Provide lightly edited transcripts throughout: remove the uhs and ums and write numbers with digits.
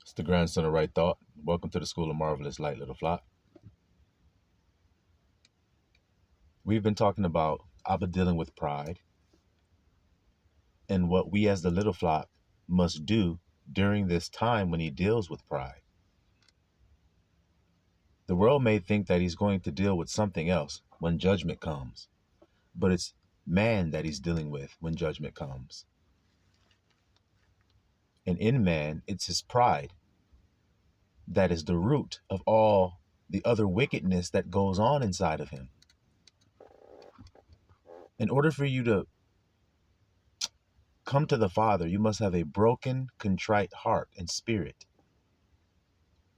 It's the grandson of Right Thought. Welcome to the School of Marvelous Light, Little Flock. We've been talking about Abba dealing with pride and what we as the Little Flock must do during this time when he deals with pride. The world may think that he's going to deal with something else when judgment comes, but it's man that he's dealing with when judgment comes. And in man, it's his pride that is the root of all the other wickedness that goes on inside of him. In order for you to come to the Father, you must have a broken, contrite heart and spirit.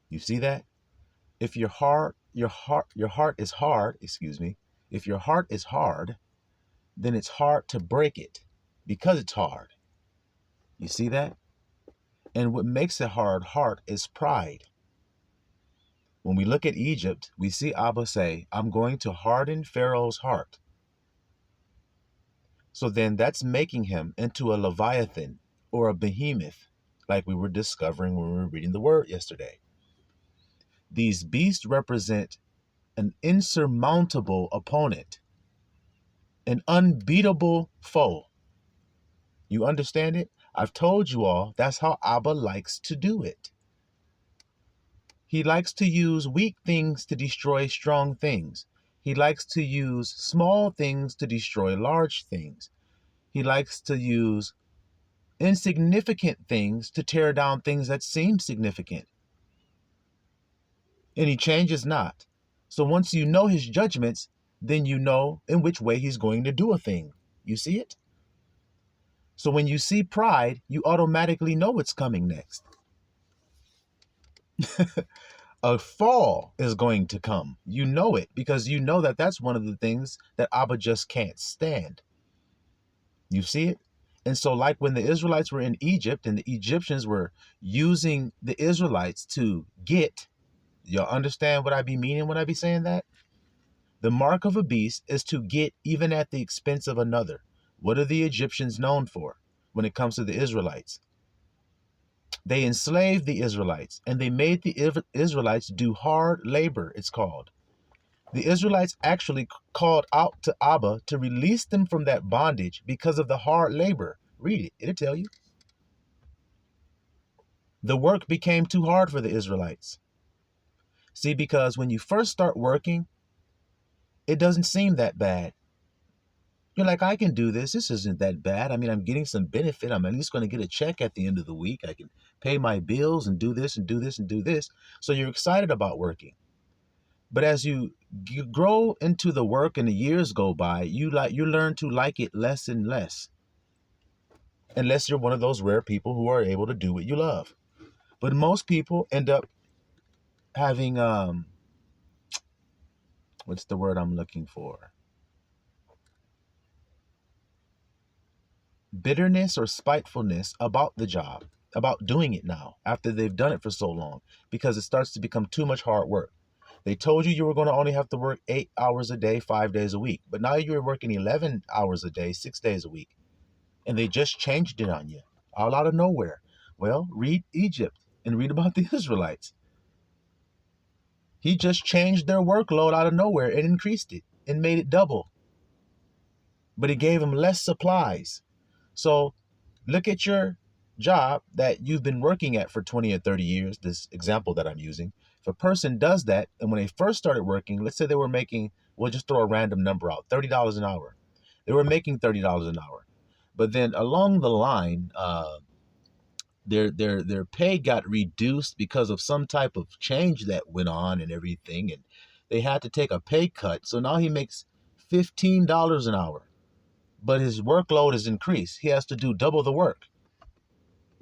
You see that? If your heart is hard, if your heart is hard, then it's hard to break it because it's hard. You see that? And what makes a hard heart is pride. When we look at Egypt, we see Abba say, I'm going to harden Pharaoh's heart. So then that's making him into a Leviathan or a behemoth, like we were discovering when we were reading the word yesterday. These beasts represent an insurmountable opponent, an unbeatable foe. You understand it? I've told you all that's how Abba likes to do it. He likes to use weak things to destroy strong things. He likes to use small things to destroy large things. He likes to use insignificant things to tear down things that seem significant. And he changes not. So once you know his judgments, then you know in which way he's going to do a thing. You see it? So when you see pride, you automatically know what's coming next. A fall is going to come. You know it because you know that that's one of the things that Abba just can't stand. You see it? And so like when the Israelites were in Egypt and the Egyptians were using the Israelites to get, y'all understand what I be meaning when I be saying that? The mark of a beast is to get even at the expense of another. What are the Egyptians known for when it comes to the Israelites? They enslaved the Israelites and they made the Israelites do hard labor, it's called. The Israelites actually called out to Abba to release them from that bondage because of the hard labor. Read it, it'll tell you. The work became too hard for the Israelites. See, because when you first start working, it doesn't seem that bad. You're like, I can do this. This isn't that bad. I mean, I'm getting some benefit. I'm at least going to get a check at the end of the week. I can pay my bills and do this and do this and do this. So you're excited about working. But as you grow into the work and the years go by, you learn to like it less and less. Unless you're one of those rare people who are able to do what you love. But most people end up having what's the word I'm looking for? Bitterness or spitefulness about the job, about doing it now after they've done it for so long, because it starts to become too much hard work. They told you were going to only have to work 8 hours a day, 5 days a week, but now you're working 11 hours a day, 6 days a week, and they just changed it on you all out of nowhere. Well, read Egypt and read about the Israelites. He just changed their workload out of nowhere and increased it and made it double, but he gave them less supplies. So look at your job that you've been working at for 20 or 30 years, this example that I'm using. If a person does that, and when they first started working, let's say they were making, we'll just throw a random number out, $30 an hour. They were making $30 an hour. But then along the line, their pay got reduced because of some type of change that went on and everything, and they had to take a pay cut. So now he makes $15 an hour, but his workload is increased. He has to do double the work.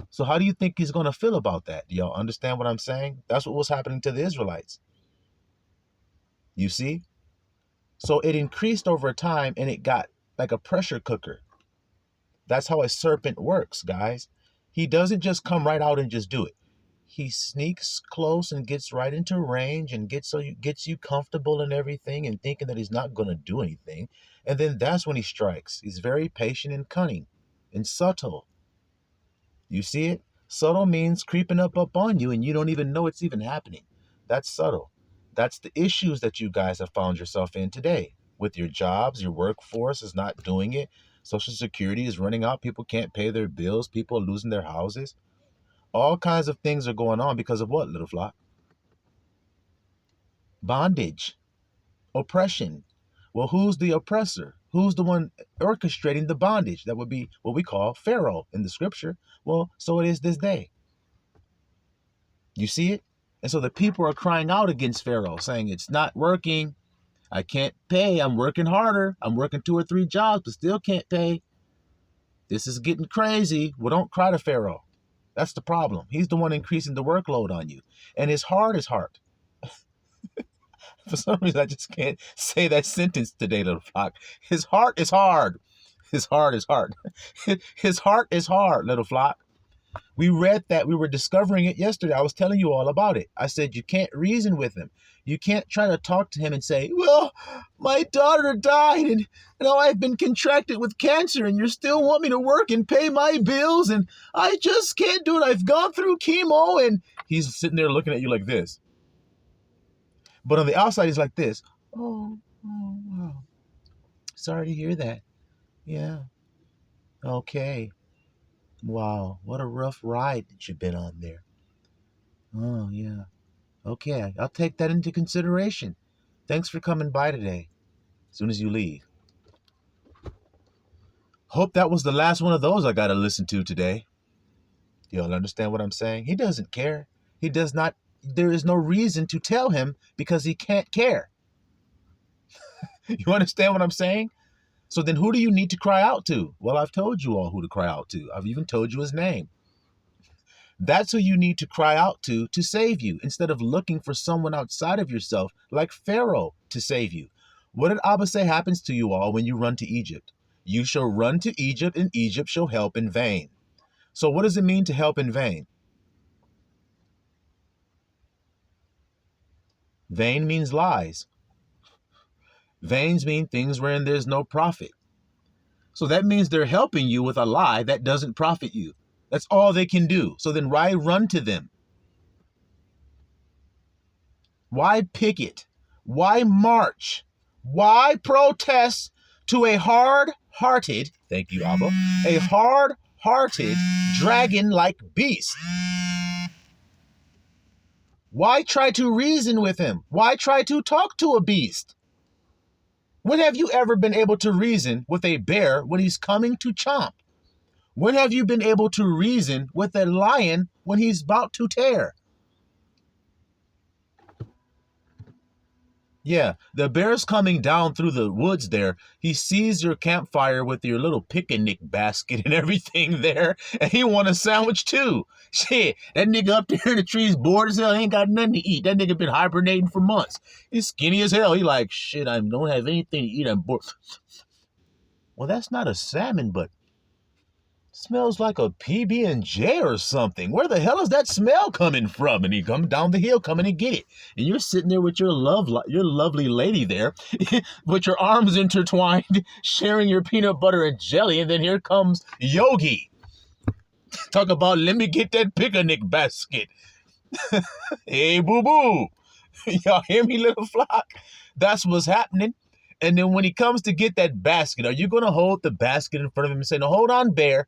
So how do you think he's going to feel about that? Do y'all understand what I'm saying? That's what was happening to the Israelites. You see? So it increased over time and it got like a pressure cooker. That's how a serpent works, guys. He doesn't just come right out and just do it. He sneaks close and gets right into range and gets you comfortable and everything and thinking that he's not going to do anything. And then that's when he strikes. He's very patient and cunning and subtle. You see it? Subtle means creeping up on you and you don't even know it's even happening. That's subtle. That's the issues that you guys have found yourself in today. With your jobs, your workforce is not doing it. Social Security is running out. People can't pay their bills. People are losing their houses. All kinds of things are going on because of what, little flock? Bondage, oppression. Well, who's the oppressor? Who's the one orchestrating the bondage? That would be what we call Pharaoh in the scripture. Well, so it is this day. You see it? And so the people are crying out against Pharaoh, saying, it's not working. I can't pay. I'm working harder. I'm working 2 or 3 jobs, but still can't pay. This is getting crazy. Well, don't cry to Pharaoh. That's the problem. He's the one increasing the workload on you. And his heart is hard. For some reason, I just can't say that sentence today, little flock. His heart is hard. His heart is hard. His heart is hard, little flock. We read that. We were discovering it yesterday. I was telling you all about it. I said, you can't reason with him. You can't try to talk to him and say, well, my daughter died and now I've been contracted with cancer and you still want me to work and pay my bills and I just can't do it. I've gone through chemo. And he's sitting there looking at you like this. But on the outside, he's like this. Oh, wow. Sorry to hear that. Yeah. Okay. Wow. What a rough ride that you've been on there. Oh, yeah. Okay. I'll take that into consideration. Thanks for coming by today. As soon as you leave. Hope that was the last one of those I got to listen to today. Y'all understand what I'm saying? He doesn't care. He does not. There is no reason to tell him because he can't care. You understand what I'm saying? So then who do you need to cry out to? Well, I've told you all who to cry out to. I've even told you his name. That's who you need to cry out to save you instead of looking for someone outside of yourself like Pharaoh to save you. What did Abba say happens to you all when you run to Egypt? You shall run to Egypt and Egypt shall help in vain. So what does it mean to help in vain? Vain means lies. Vains mean things wherein there's no profit. So that means they're helping you with a lie that doesn't profit you. That's all they can do. So then why run to them? Why picket? Why march? Why protest to a hard-hearted, thank you, Abba, a hard-hearted dragon-like beast? Why try to reason with him? Why try to talk to a beast? When have you ever been able to reason with a bear when he's coming to chomp? When have you been able to reason with a lion when he's about to tear? Yeah, the bear's coming down through the woods there. He sees your campfire with your little picnic basket and everything there, and he want a sandwich too. Shit, that nigga up there in the trees bored as hell, ain't got nothing to eat. That nigga been hibernating for months. He's skinny as hell. He like, shit, I don't have anything to eat. I'm bored. Well, that's not a salmon, but smells like a PB&J or something. Where the hell is that smell coming from? And he come down the hill, coming and get it. And you're sitting there with your lovely lady there, with your arms intertwined, sharing your peanut butter and jelly. And then here comes Yogi. Talk about, let me get that picnic basket. Hey, boo-boo. Y'all hear me, little flock? That's what's happening. And then when he comes to get that basket, are you going to hold the basket in front of him and say, no, hold on, bear.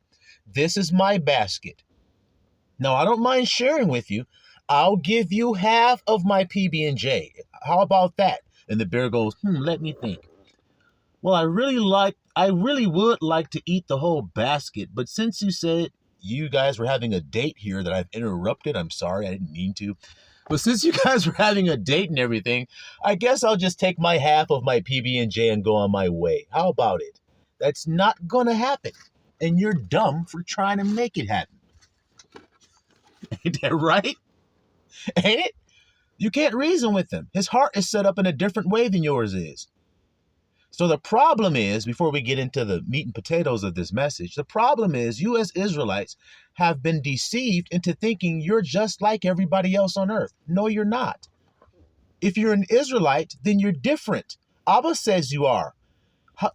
This is my basket. Now, I don't mind sharing with you. I'll give you half of my PB&J. How about that? And the bear goes, let me think. Well, I really would like to eat the whole basket. But since you said you guys were having a date here that I've interrupted, I'm sorry, I didn't mean to. But since you guys were having a date and everything, I guess I'll just take my half of my PB&J and go on my way. How about it? That's not going to happen. And you're dumb for trying to make it happen. Ain't that right? Ain't it? You can't reason with him. His heart is set up in a different way than yours is. So the problem is, before we get into the meat and potatoes of this message, the problem is you as Israelites have been deceived into thinking you're just like everybody else on earth. No, you're not. If you're an Israelite, then you're different. Abba says you are.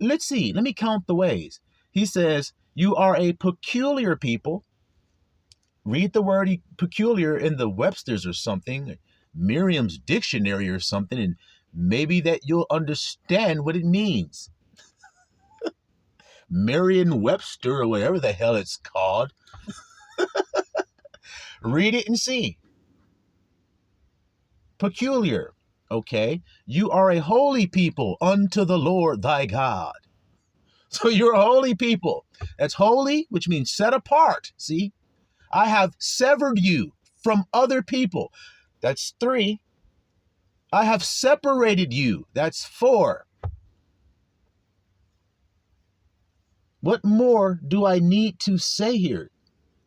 Let's see. Let me count the ways. He says, you are a peculiar people. Read the word peculiar in the Webster's or something, Merriam's dictionary or something, and maybe that you'll understand what it means. Merriam-Webster or whatever the hell it's called. Read it and see. Peculiar. Okay. You are a holy people unto the Lord thy God. So you're a holy people. That's holy, which means set apart. See, I have severed you from other people. That's 3. I have separated you. That's 4. What more do I need to say here?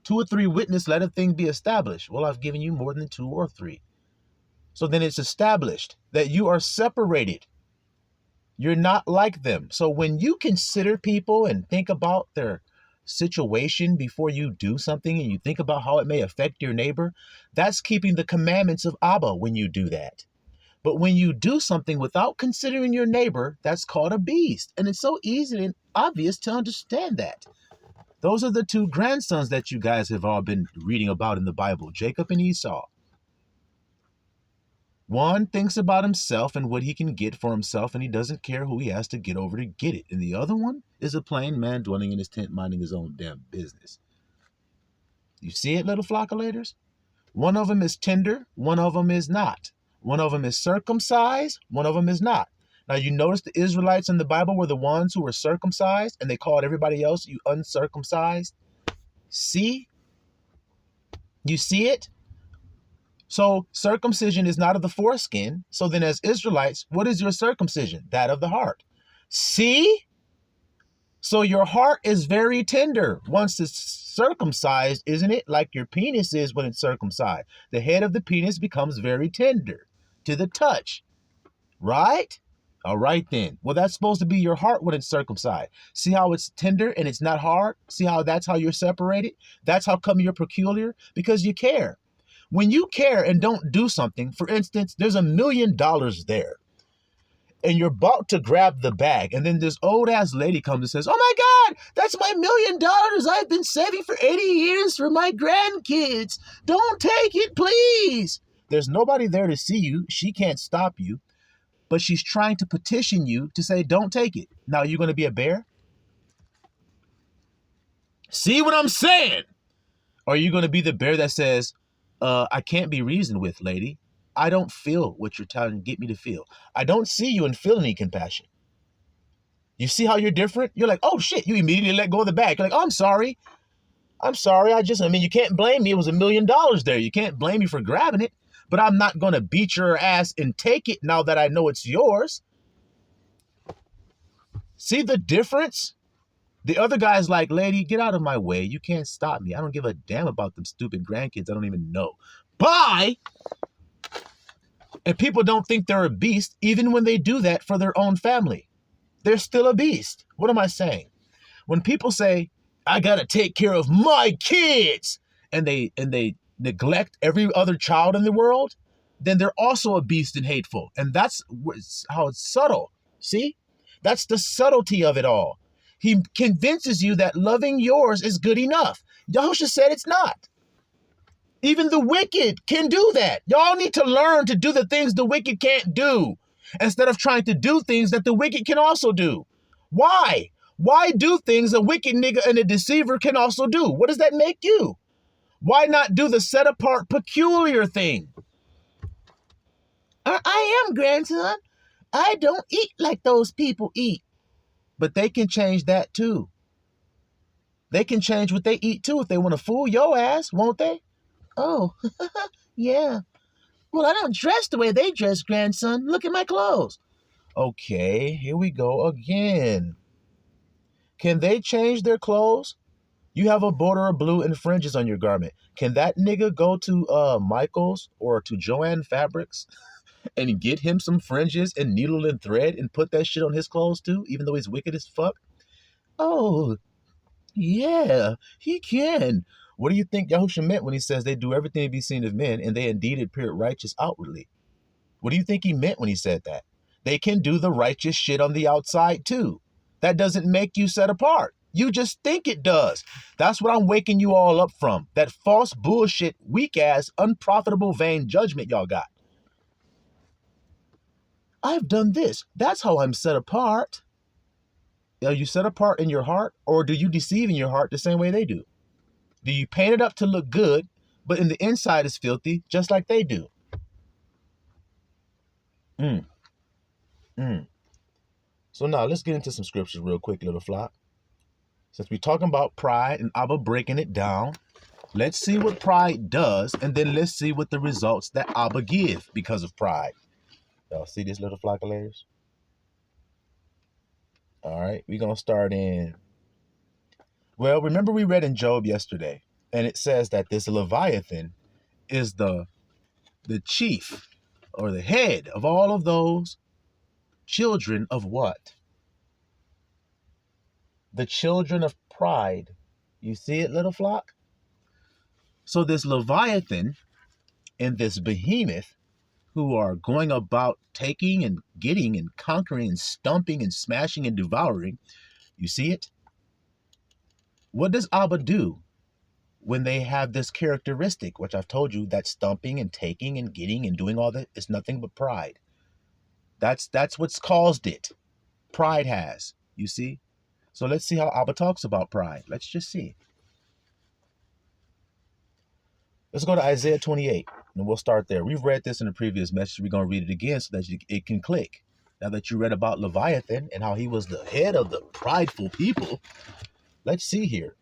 2 or 3 witness, let a thing be established. Well, I've given you more than 2 or 3. So then it's established that you are separated. You're not like them. So when you consider people and think about their situation before you do something, and you think about how it may affect your neighbor, that's keeping the commandments of Abba when you do that. But when you do something without considering your neighbor, that's called a beast. And it's so easy and obvious to understand that. Those are the 2 grandsons that you guys have all been reading about in the Bible, Jacob and Esau. One thinks about himself and what he can get for himself, and he doesn't care who he has to get over to get it. And the other one is a plain man dwelling in his tent, minding his own damn business. You see it, little flockulators? One of them is tender, one of them is not. One of them is circumcised, one of them is not. Now, you notice the Israelites in the Bible were the ones who were circumcised, and they called everybody else you uncircumcised. See? You see it? So circumcision is not of the foreskin. So then as Israelites, what is your circumcision? That of the heart. See? So your heart is very tender once it's circumcised, isn't it? Like your penis is when it's circumcised. The head of the penis becomes very tender to the touch, right? All right then. Well, that's supposed to be your heart when it's circumcised. See how it's tender and it's not hard? See how that's how you're separated? That's how come you're peculiar? Because you care. When you care and don't do something, for instance, there's $1 million there, and you're about to grab the bag, and then this old ass lady comes and says, "Oh my God, that's my $1 million I've been saving for 80 years for my grandkids. Don't take it, please." There's nobody there to see you. She can't stop you, but she's trying to petition you to say, "Don't take it." Now, you're going to be a bear? See what I'm saying? Or are you going to be the bear that says, "I can't be reasoned with, lady. I don't feel what you're trying to get me to feel. I don't see you and feel any compassion." You see how you're different? You're like, "Oh shit," you immediately let go of the bag. You're like, "Oh, I'm sorry. You can't blame me. It was $1 million there. You can't blame me for grabbing it, but I'm not going to beat your ass and take it now that I know it's yours." See the difference? The other guy's like, "Lady, get out of my way. You can't stop me. I don't give a damn about them stupid grandkids I don't even know. Bye." And people don't think they're a beast even when they do that for their own family. They're still a beast. What am I saying? When people say, "I got to take care of my kids," and they neglect every other child in the world, then they're also a beast and hateful. And that's how it's subtle. See? That's the subtlety of it all. He convinces you that loving yours is good enough. Yahushua said it's not. Even the wicked can do that. Y'all need to learn to do the things the wicked can't do instead of trying to do things that the wicked can also do. Why? Why do things a wicked nigga and a deceiver can also do? What does that make you? Why not do the set apart peculiar thing? I am, grandson. I don't eat like those people eat. But they can change that too. They can change what they eat too if they want to fool your ass, won't they? Oh, yeah. Well, I don't dress the way they dress, grandson. Look at my clothes. Okay, here we go again. Can they change their clothes? You have a border of blue and fringes on your garment. Can that nigga go to Michael's or to Joanne Fabrics and get him some fringes and needle and thread and put that shit on his clothes too, even though he's wicked as fuck? Oh, yeah, he can. What do you think Yahushua meant when he says they do everything to be seen of men and they indeed appear righteous outwardly? What do you think he meant when he said that? They can do the righteous shit on the outside too. That doesn't make you set apart. You just think it does. That's what I'm waking you all up from. That false bullshit, weak-ass, unprofitable, vain judgment y'all got. I've done this. That's how I'm set apart. Are you set apart in your heart, or do you deceive in your heart the same way they do? Do you paint it up to look good, but in the inside is filthy, just like they do? So now let's get into some scriptures real quick, little flock. Since we're talking about pride and Abba breaking it down, let's see what pride does, and then let's see what the results that Abba give because of pride. Y'all see this, little flock of layers? All right, we're going to start in... Well, remember we read in Job yesterday, and it says that this Leviathan is the chief or the head of all of those children of what? The children of pride. You see it, little flock? So this Leviathan and this behemoth who are going about taking and getting and conquering and stumping and smashing and devouring, you see it? What does Abba do when they have this characteristic, which I've told you, that stumping and taking and getting and doing all that is nothing but pride? That's what's caused it. Pride has, you see? So let's see how Abba talks about pride. Let's just see. Let's go to Isaiah 28, and we'll start there. We've read this in the previous message. We're going to read it again so that it can click. Now that you read about Leviathan and how he was the head of the prideful people, let's see here.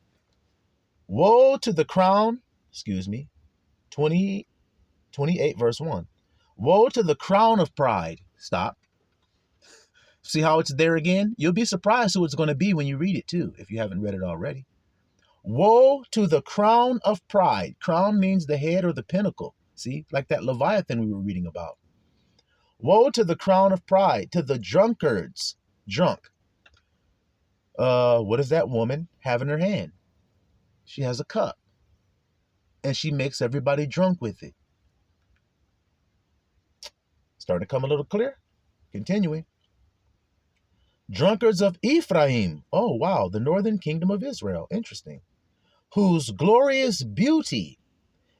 Woe to the crown, 28 verse 1. Woe to the crown of pride. Stop. See how it's there again? You'll be surprised who it's going to be when you read it too, if you haven't read it already. Woe to the crown of pride. Crown means the head or the pinnacle. See, like that Leviathan we were reading about. Woe to the crown of pride, to the drunkards. Drunk. What does that woman have in her hand? She has a cup. And she makes everybody drunk with it. Starting to come a little clear. Continuing. Drunkards of Ephraim. Oh, wow. The northern kingdom of Israel. Interesting. Whose glorious beauty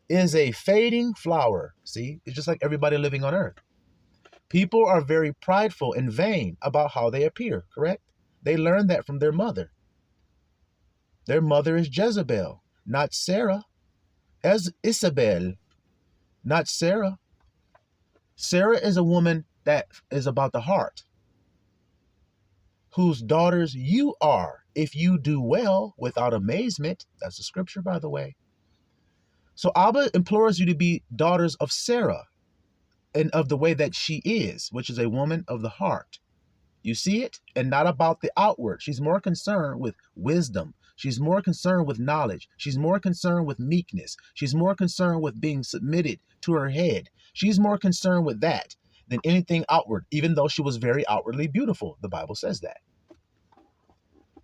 is a fading flower. See, it's just like everybody living on earth. People are very prideful and vain about how they appear, correct? They learned that from their mother. Their mother is Jezebel, not Sarah. As Isabel, not Sarah. Sarah is a woman that is about the heart, whose daughters you are, if you do well without amazement. That's the scripture, by the way. So Abba implores you to be daughters of Sarah and of the way that she is, which is a woman of the heart. You see it? And not about the outward. She's more concerned with wisdom. She's more concerned with knowledge. She's more concerned with meekness. She's more concerned with being submitted to her head. She's more concerned with that than anything outward, even though she was very outwardly beautiful. The Bible says that.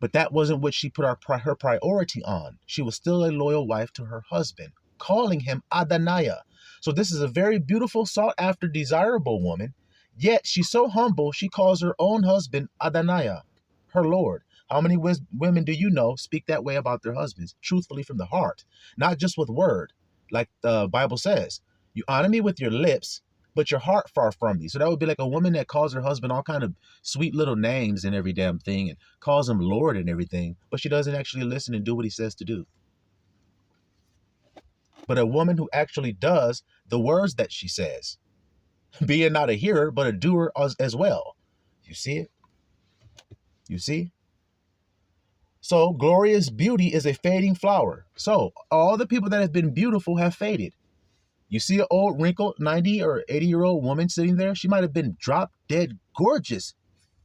But that wasn't what she put her priority on. She was still a loyal wife to her husband, calling him Adonaiah. So this is a very beautiful, sought-after, desirable woman. Yet she's so humble, she calls her own husband Adonaiah, her Lord. How many women do you know speak that way about their husbands, truthfully from the heart, not just with word, like the Bible says? You honor me with your lips, but your heart far from me. So that would be like a woman that calls her husband all kind of sweet little names and every damn thing and calls him Lord and everything, but she doesn't actually listen and do what he says to do. But a woman who actually does the words that she says, being not a hearer, but a doer as well. You see it? You see? So glorious beauty is a fading flower. So all the people that have been beautiful have faded. You see an old wrinkled 90 or 80-year-old woman sitting there? She might have been drop dead gorgeous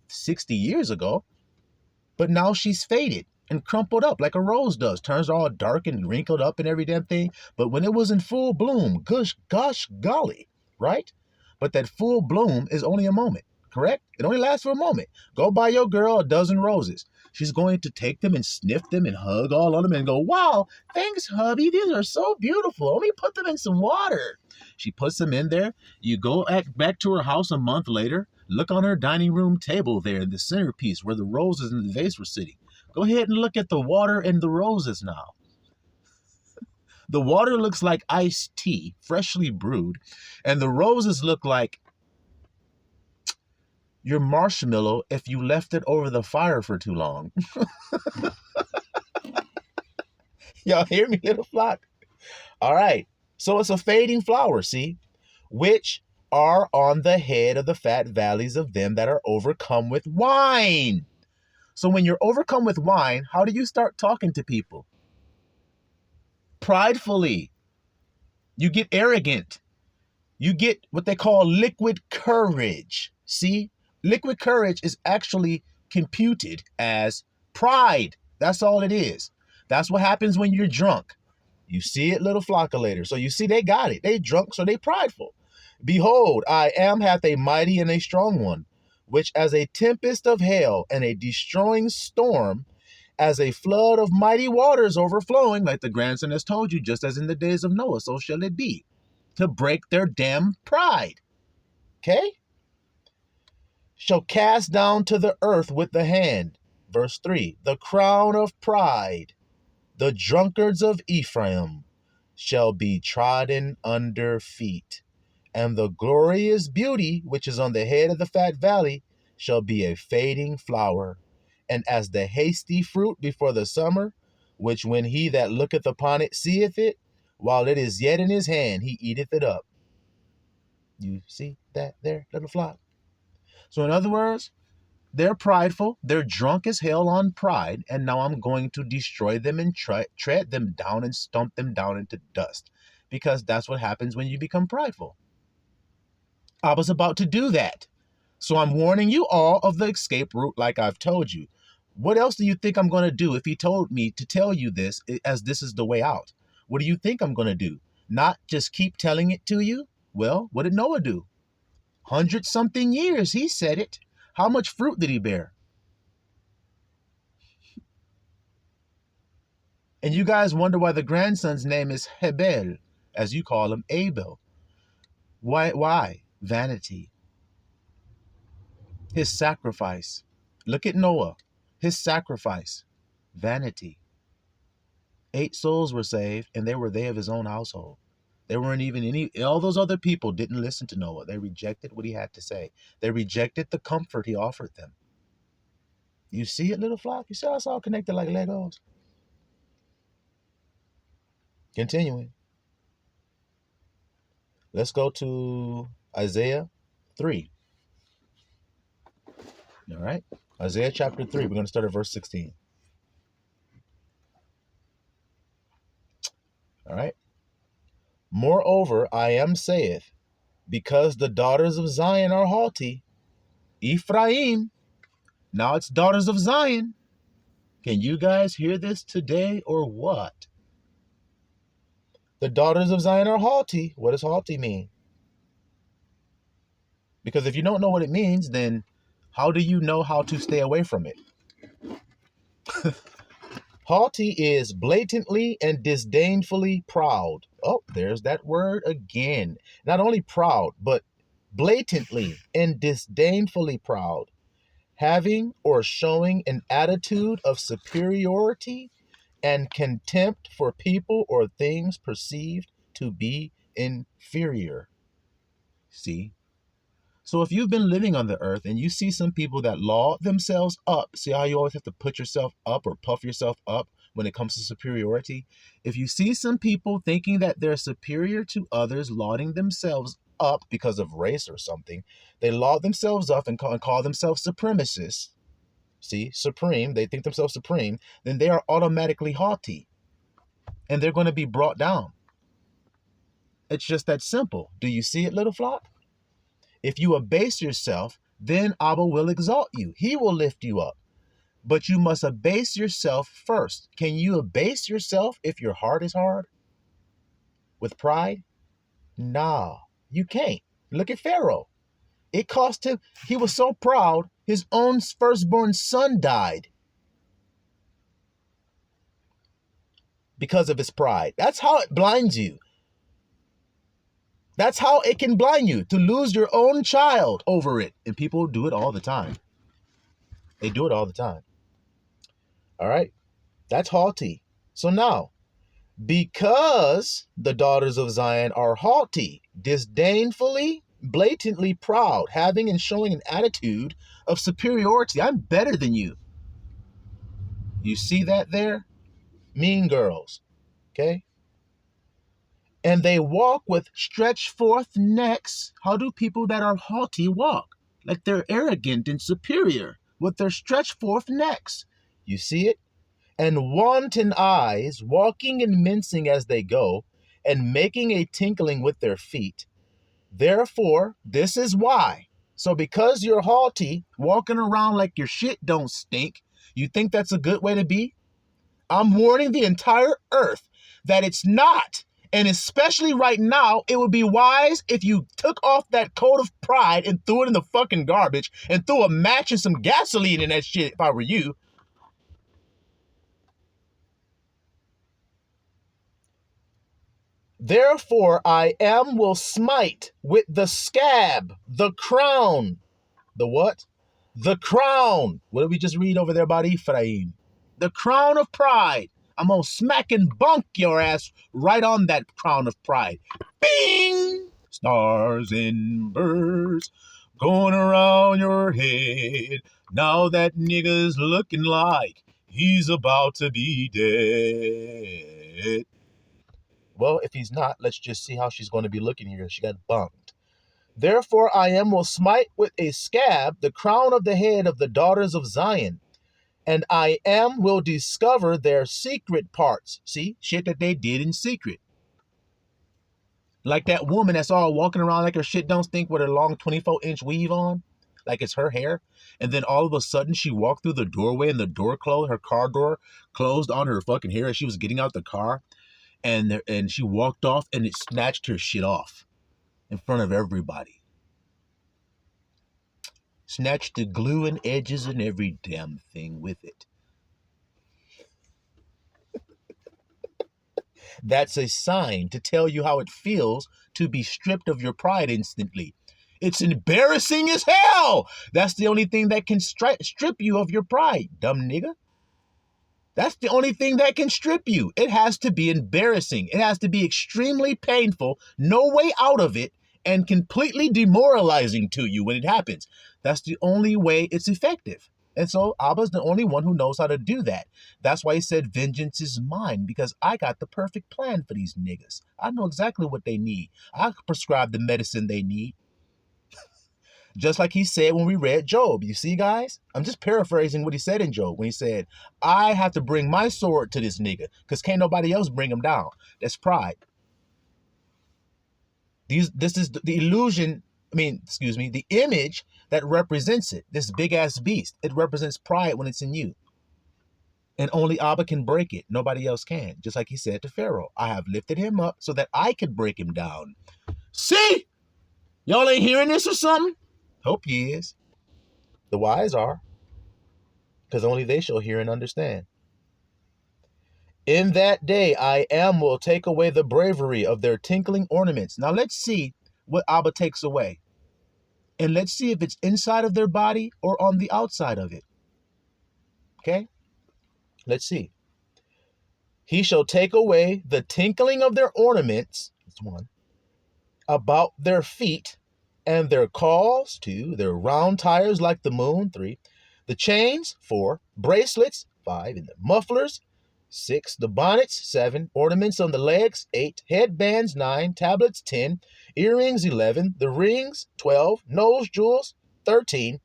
60 years ago, but now she's faded and crumpled up like a rose does. Turns all dark and wrinkled up and every damn thing. But when it was in full bloom, gosh golly, right? But that full bloom is only a moment, correct? It only lasts for a moment. Go buy your girl a dozen roses. She's going to take them and sniff them and hug all of them and go, wow, thanks, hubby. These are so beautiful. Let me put them in some water. She puts them in there. You go back to her house a month later. Look on her dining room table there in the centerpiece where the roses in the vase were sitting. Go ahead and look at the water and the roses now. The water looks like iced tea, freshly brewed, and the roses look like your marshmallow if you left it over the fire for too long. Y'all hear me, little flock? All right. So it's a fading flower, see, which are on the head of the fat valleys of them that are overcome with wine. So when you're overcome with wine, how do you start talking to people? Pridefully. You get arrogant. You get what they call liquid courage. See, liquid courage is actually computed as pride. That's all it is. That's what happens when you're drunk. You see it, little flocculator. So you see, they got it. They drunk, so they prideful. Behold, I am hath a mighty and a strong one, which as a tempest of hail and a destroying storm, as a flood of mighty waters overflowing, like the grandson has told you, just as in the days of Noah, so shall it be, to break their damn pride. Okay? Shall cast down to the earth with the hand. Verse 3, the crown of pride, the drunkards of Ephraim, shall be trodden under feet, and the glorious beauty which is on the head of the fat valley shall be a fading flower, and as the hasty fruit before the summer, which when he that looketh upon it seeth it, while it is yet in his hand, he eateth it up. You see that there, little flock? So in other words, they're prideful, they're drunk as hell on pride, and now I'm going to destroy them and tread them down and stomp them down into dust, because that's what happens when you become prideful. I was about to do that. So I'm warning you all of the escape route like I've told you. What else do you think I'm going to do if he told me to tell you this, as this is the way out? What do you think I'm going to do? Not just keep telling it to you? Well, what did Noah do? 100-something years, he said it. How much fruit did he bear? And you guys wonder why the grandson's name is Hebel, as you call him, Abel. Why? Vanity. His sacrifice. Look at Noah. His sacrifice. Vanity. 8 souls were saved, and they were they of his own household. There weren't even all those other people didn't listen to Noah. They rejected what he had to say. They rejected the comfort he offered them. You see it, little flock? You see how it's all connected like Legos? Continuing. Let's go to Isaiah 3. All right. Isaiah chapter 3. We're going to start at verse 16. All right. Moreover, I am saith, because the daughters of Zion are haughty, Ephraim, now it's daughters of Zion. Can you guys hear this today or what? The daughters of Zion are haughty. What does haughty mean? Because if you don't know what it means, then how do you know how to stay away from it? Haughty is blatantly and disdainfully proud. Oh, there's that word again. Not only proud, but blatantly and disdainfully proud. Having or showing an attitude of superiority and contempt for people or things perceived to be inferior. See? So if you've been living on the earth and you see some people that laud themselves up, see how you always have to put yourself up or puff yourself up when it comes to superiority? If you see some people thinking that they're superior to others, lauding themselves up because of race or something, they laud themselves up and call themselves supremacists. See, supreme, they think themselves supreme, then they are automatically haughty and they're going to be brought down. It's just that simple. Do you see it, little flock? If you abase yourself, then Abba will exalt you. He will lift you up. But you must abase yourself first. Can you abase yourself if your heart is hard? With pride? Nah, you can't. Look at Pharaoh. It cost him, he was so proud, his own firstborn son died because of his pride. That's how it blinds you. That's how it can blind you, to lose your own child over it. And people do it all the time. They do it all the time. All right? That's haughty. So now, because the daughters of Zion are haughty, disdainfully, blatantly proud, having and showing an attitude of superiority. I'm better than you. You see that there? Mean girls. Okay? And they walk with stretched forth necks. How do people that are haughty walk? Like they're arrogant and superior with their stretched forth necks. You see it? And wanton eyes, walking and mincing as they go, and making a tinkling with their feet. Therefore, this is why. So because you're haughty, walking around like your shit don't stink, you think that's a good way to be? I'm warning the entire earth that it's not. And especially right now, it would be wise if you took off that coat of pride and threw it in the fucking garbage and threw a match and some gasoline in that shit if I were you. Therefore, I will smite with the scab, the crown. The what? The crown. What did we just read over there about Ephraim? The crown of pride. I'm going to smack and bonk your ass right on that crown of pride. Bing! Stars and birds going around your head. Now that nigga's looking like he's about to be dead. Well, if he's not, let's just see how she's going to be looking here. She got bumped. Therefore, I will smite with a scab the crown of the head of the daughters of Zion, and I will discover their secret parts. See, shit that they did in secret. Like that woman that's all walking around like her shit don't stink with her long 24-inch weave on, like it's her hair. And then all of a sudden she walked through the doorway and the door closed, her car door closed on her fucking hair as she was getting out the car. And she walked off and it snatched her shit off in front of everybody. Snatched the glue and edges and every damn thing with it. That's a sign to tell you how it feels to be stripped of your pride instantly. It's embarrassing as hell. That's the only thing that can strip you of your pride, dumb nigga. That's the only thing that can strip you. It has to be embarrassing. It has to be extremely painful, no way out of it, and completely demoralizing to you when it happens. That's the only way it's effective. And so Abba's the only one who knows how to do that. That's why he said, vengeance is mine, because I got the perfect plan for these niggas. I know exactly what they need. I prescribe the medicine they need. Just like he said when we read Job. You see, guys? I'm just paraphrasing what he said in Job when he said, I have to bring my sword to this nigga because can't nobody else bring him down. That's pride. This is the illusion, the image that represents it. This big-ass beast. It represents pride when it's in you. And only Abba can break it. Nobody else can. Just like he said to Pharaoh, I have lifted him up so that I could break him down. See? Y'all ain't hearing this or something? Hope ye is. The wise are, because only they shall hear and understand. In that day I will take away the bravery of their tinkling ornaments. Now let's see what Abba takes away. And let's see if it's inside of their body or on the outside of it. Okay? Let's see. He shall take away the tinkling of their ornaments, that's one, about their feet, and their calls, 2, their round tires like the moon, 3, the chains, 4, bracelets, 5, and the mufflers, 6, the bonnets, 7, ornaments on the legs, 8, headbands, 9, tablets, 10, earrings, 11, the rings, 12, nose jewels, 13,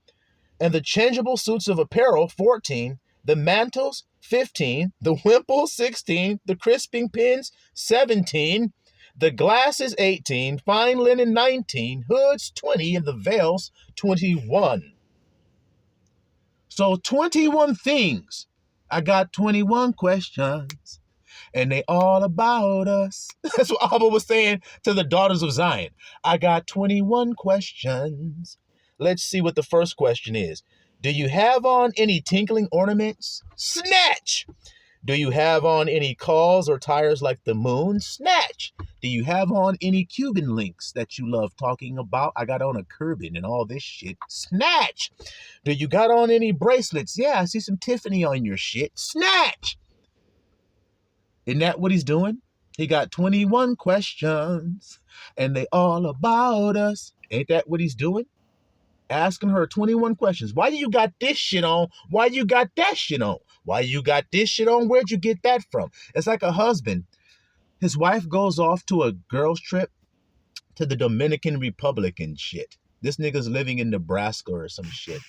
and the changeable suits of apparel, 14, the mantles, 15, the wimples, 16, the crisping pins, 17, the glasses, 18, fine linen, 19, hoods, 20, and the veils, 21. So 21 things. I got 21 questions, and they all about us. That's what Abba was saying to the daughters of Zion. I got 21 questions. Let's see what the first question is. Do you have on any tinkling ornaments? Snatch! Do you have on any calls or tires like the moon? Snatch. Do you have on any Cuban links that you love talking about? I got on a Cuban and all this shit. Snatch. Do you got on any bracelets? Yeah, I see some Tiffany on your shit. Snatch. Isn't that what he's doing? He got 21 questions and they all about us. Ain't that what he's doing? Asking her 21 questions. Why you got this shit on? Why you got that shit on? Why you got this shit on? Where'd you get that from? It's like a husband. His wife goes off to a girls trip to the Dominican Republic and shit. This nigga's living in Nebraska or some shit.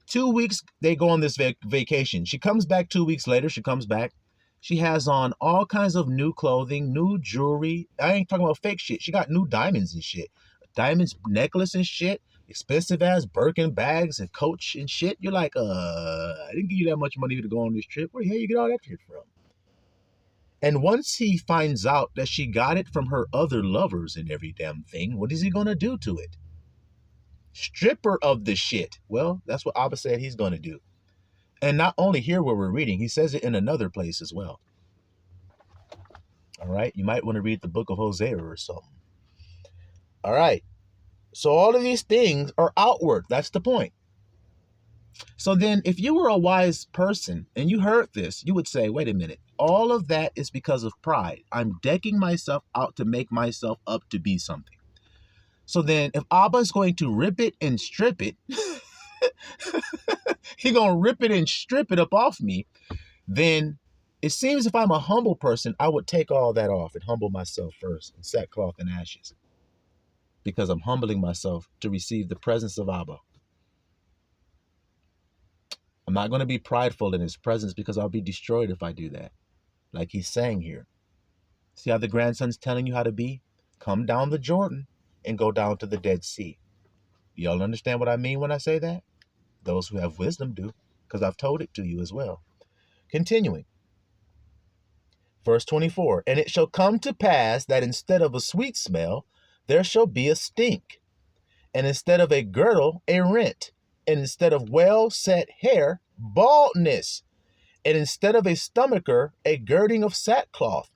2 weeks, they go on this vacation. She comes back 2 weeks later. She comes back. She has on all kinds of new clothing, new jewelry. I ain't talking about fake shit. She got new diamonds and shit. Diamonds necklace and shit. Expensive ass Birkin bags and Coach and shit. You're like, I didn't give you that much money to go on this trip. Where the hell you get all that shit from? And once he finds out that she got it from her other lovers and every damn thing, what is he gonna do to it? Strip her of the shit. Well, that's what Abba said he's gonna do. And not only here where we're reading, he says it in another place as well. All right, you might want to read the book of Hosea or something. All right, so all of these things are outward. That's the point. So then if you were a wise person and you heard this, you would say, wait a minute, all of that is because of pride. I'm decking myself out to make myself up to be something. So then if Abba is going to rip it and strip it, he gonna rip it and strip it up off me, then it seems if I'm a humble person, I would take all that off and humble myself first in sackcloth and ashes, because I'm humbling myself to receive the presence of Abba. I'm not going to be prideful in his presence because I'll be destroyed if I do that. Like he's saying here. See how the grandson's telling you how to be? Come down the Jordan and go down to the Dead Sea. Y'all understand what I mean when I say that? Those who have wisdom do, because I've told it to you as well. Continuing. Verse 24. And it shall come to pass that instead of a sweet smell, there shall be a stink. And instead of a girdle, a rent. And instead of well-set hair, baldness. And instead of a stomacher, a girding of sackcloth.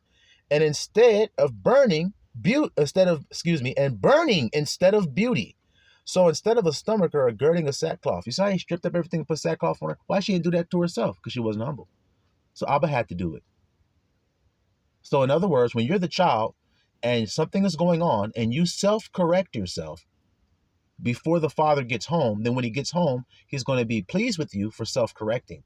And instead of burning, burning instead of beauty. So instead of a stomacher, a girding of sackcloth. You see how he stripped up everything and put sackcloth on her? Why she didn't do that to herself? Because she wasn't humble. So Abba had to do it. So in other words, when you're the child and something is going on and you self-correct yourself before the father gets home, then when he gets home, he's going to be pleased with you for self-correcting.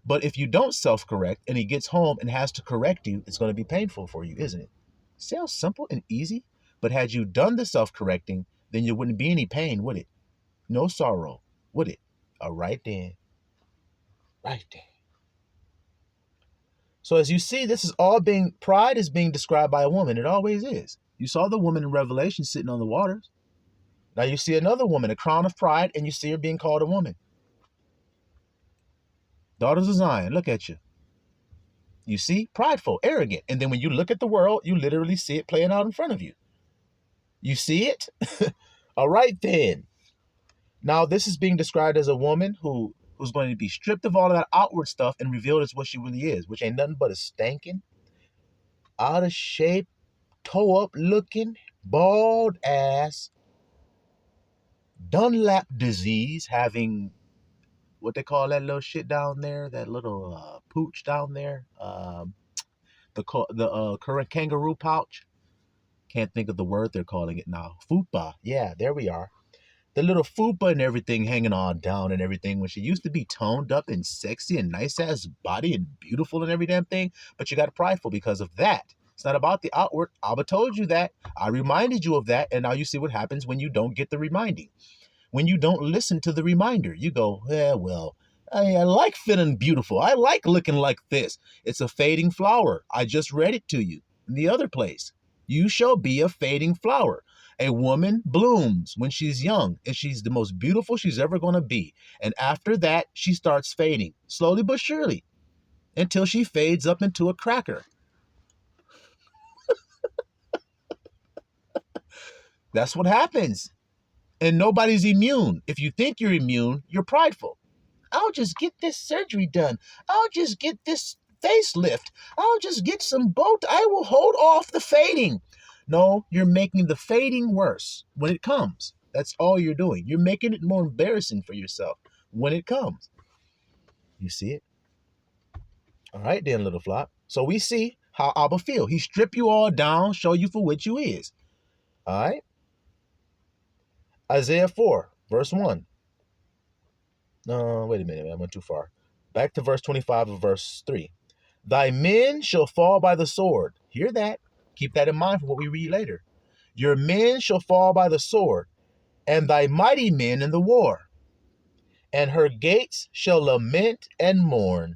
But if you don't self-correct and he gets home and has to correct you, it's going to be painful for you, isn't it? See how simple and easy? But had you done the self-correcting, then there wouldn't be any pain, would it? No sorrow, would it? All right then. Right then. So as you see, this is all pride is being described by a woman. It always is. You saw the woman in Revelation sitting on the waters. Now you see another woman, a crown of pride, and you see her being called a woman. Daughters of Zion, look at you. You see, prideful, arrogant. And then when you look at the world, you literally see it playing out in front of you. You see it? All right then. Now this is being described as a woman who's going to be stripped of all of that outward stuff and revealed as what she really is, which ain't nothing but a stinking, out of shape, toe up looking, bald ass, Dunlap disease, having what they call that little shit down there, that little pooch down there, the current kangaroo pouch. Can't think of the word they're calling it now. Fupa. Yeah, there we are. The little fupa and everything hanging on down and everything when she used to be toned up and sexy and nice ass body and beautiful and every damn thing. But you got prideful because of that. It's not about the outward. Abba told you that. I reminded you of that. And now you see what happens when you don't get the reminding. When you don't listen to the reminder, you go, well, I like feeling beautiful. I like looking like this. It's a fading flower. I just read it to you in the other place. You shall be a fading flower. A woman blooms when she's young and she's the most beautiful she's ever going to be. And after that, she starts fading slowly but surely until she fades up into a cracker. That's what happens. And nobody's immune. If you think you're immune, you're prideful. I'll just get this surgery done. I'll just get this facelift. I'll just get some boat. I will hold off the fading. No, you're making the fading worse when it comes. That's all you're doing. You're making it more embarrassing for yourself when it comes. You see it? All right, then, little flock. So we see how Abba feel. He strip you all down, show you for what you is. All right? Isaiah 4, verse 1. No, wait a minute. I went too far. Back to verse 25 of verse 3. Thy men shall fall by the sword. Hear that. Keep that in mind for what we read later. Your men shall fall by the sword, and thy mighty men in the war. And her gates shall lament and mourn,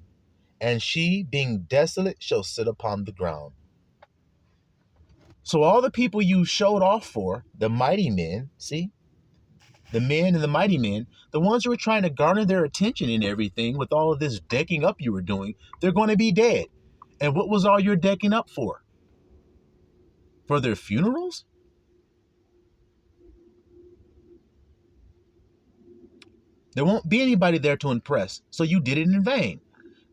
and she, being desolate, shall sit upon the ground. So all the people you showed off for, the mighty men, see? The men and the mighty men, the ones who were trying to garner their attention and everything with all of this decking up you were doing, they're going to be dead. And what was all your decking up for? For their funerals? There won't be anybody there to impress, so you did it in vain.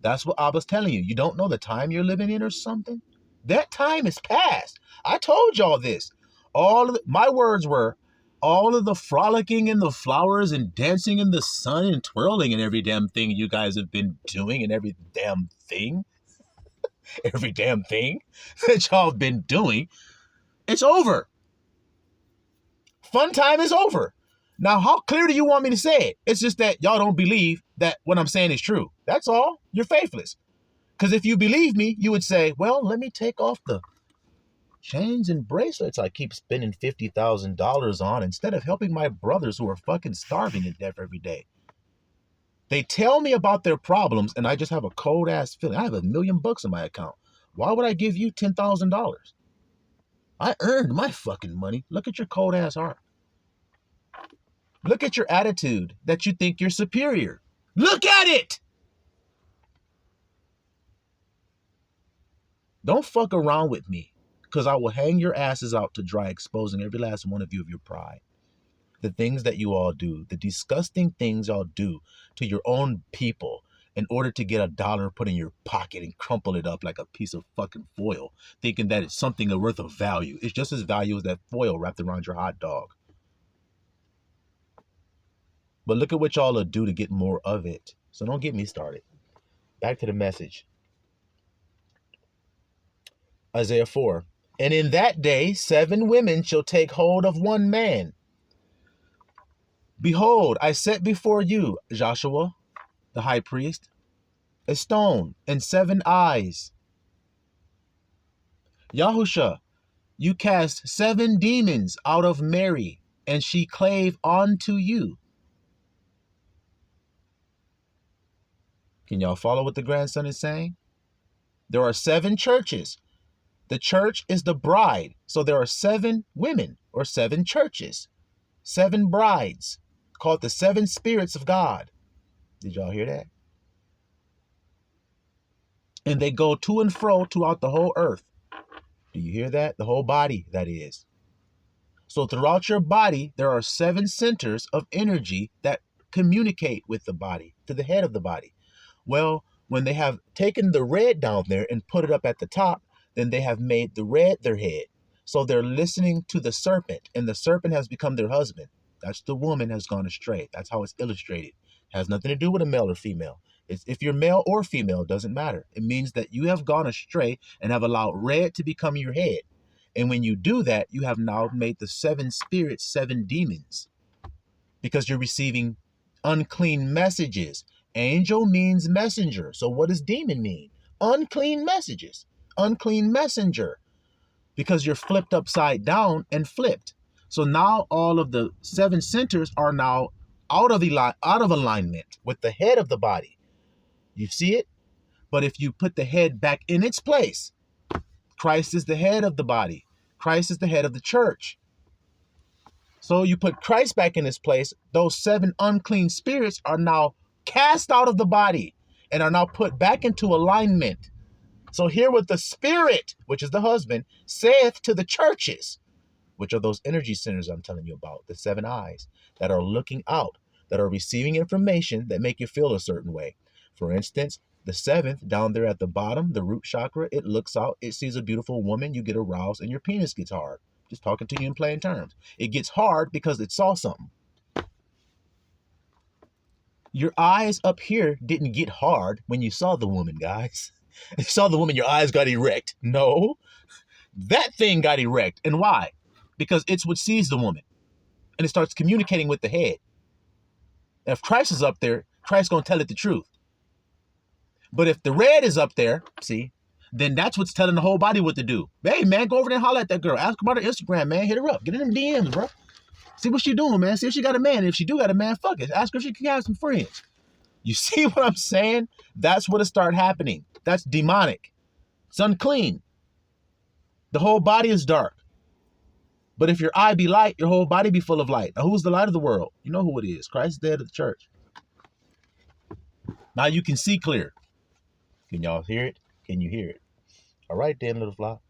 That's what Abba's telling you. You don't know the time you're living in or something? That time is past. I told y'all this. My words were, all of the frolicking in the flowers and dancing in the sun and twirling and every damn thing you guys have been doing and every damn thing that y'all have been doing, it's over. Fun time is over. Now, how clear do you want me to say it? It's just that y'all don't believe that what I'm saying is true. That's all. You're faithless. Because if you believe me, you would say, well, let me take off the chains and bracelets I keep spending $50,000 on instead of helping my brothers who are fucking starving to death every day. They tell me about their problems and I just have a cold ass feeling. I have $1 million in my account. Why would I give you $10,000? I earned my fucking money. Look at your cold ass heart. Look at your attitude that you think you're superior. Look at it! Don't fuck around with me, because I will hang your asses out to dry, exposing every last one of you of your pride. The things that you all do, the disgusting things y'all do to your own people in order to get $1 put in your pocket and crumple it up like a piece of fucking foil, thinking that it's something of worth of value. It's just as valuable as that foil wrapped around your hot dog. But look at what y'all will do to get more of it. So don't get me started. Back to the message. Isaiah 4. And in that day 7 women shall take hold of one man. Behold, I set before you, Joshua, the high priest, a stone and 7 eyes. Yahusha, you cast 7 demons out of Mary, and she clave unto you. Can y'all follow what the grandson is saying? There are 7 churches. The church is the bride. So there are 7 women or 7 churches, 7 brides called the 7 spirits of God. Did y'all hear that? And they go to and fro throughout the whole earth. Do you hear that? The whole body, that is. So throughout your body, there are 7 centers of energy that communicate with the body, to the head of the body. Well, when they have taken the red down there and put it up at the top, then they have made the red their head. So they're listening to the serpent, and the serpent has become their husband. That's the woman has gone astray. That's how it's illustrated. It has nothing to do with a male or female. It's if you're male or female, it doesn't matter. It means that you have gone astray and have allowed red to become your head. And when you do that, you have now made the 7 spirits 7 demons, because you're receiving unclean messages. Angel means messenger. So what does demon mean? Unclean messages. Unclean messenger. Because you're flipped upside down and flipped. So now all of the 7 centers are now out of alignment with the head of the body. You see it? But if you put the head back in its place, Christ is the head of the body. Christ is the head of the church. So you put Christ back in his place, those 7 unclean spirits are now cast out of the body and are now put back into alignment. So hear what the Spirit, which is the husband, saith to the churches, which are those energy centers I'm telling you about, the 7 eyes that are looking out. that are receiving information that make you feel a certain way. For instance, the seventh down there at the bottom, the root chakra, it looks out, it sees a beautiful woman, you get aroused, and your penis gets hard. Just talking to you in plain terms. It gets hard because it saw something. Your eyes up here didn't get hard when you saw the woman, guys. You saw the woman, your eyes got erect. No, that thing got erect. And why? Because it's what sees the woman. And it starts communicating with the head. If Christ is up there, Christ's going to tell it the truth. But if the red is up there, see, then that's what's telling the whole body what to do. Hey, man, go over there and holler at that girl. Ask her about her Instagram, man. Hit her up. Get in them DMs, bro. See what she doing, man. See if she got a man. If she do got a man, fuck it. Ask her if she can have some friends. You see what I'm saying? That's what it start happening. That's demonic. It's unclean. The whole body is dark. But if your eye be light, your whole body be full of light. Now, who's the light of the world? You know who it is. Christ is the head of the church. Now you can see clear. Can y'all hear it? Can you hear it? All right then, little flock.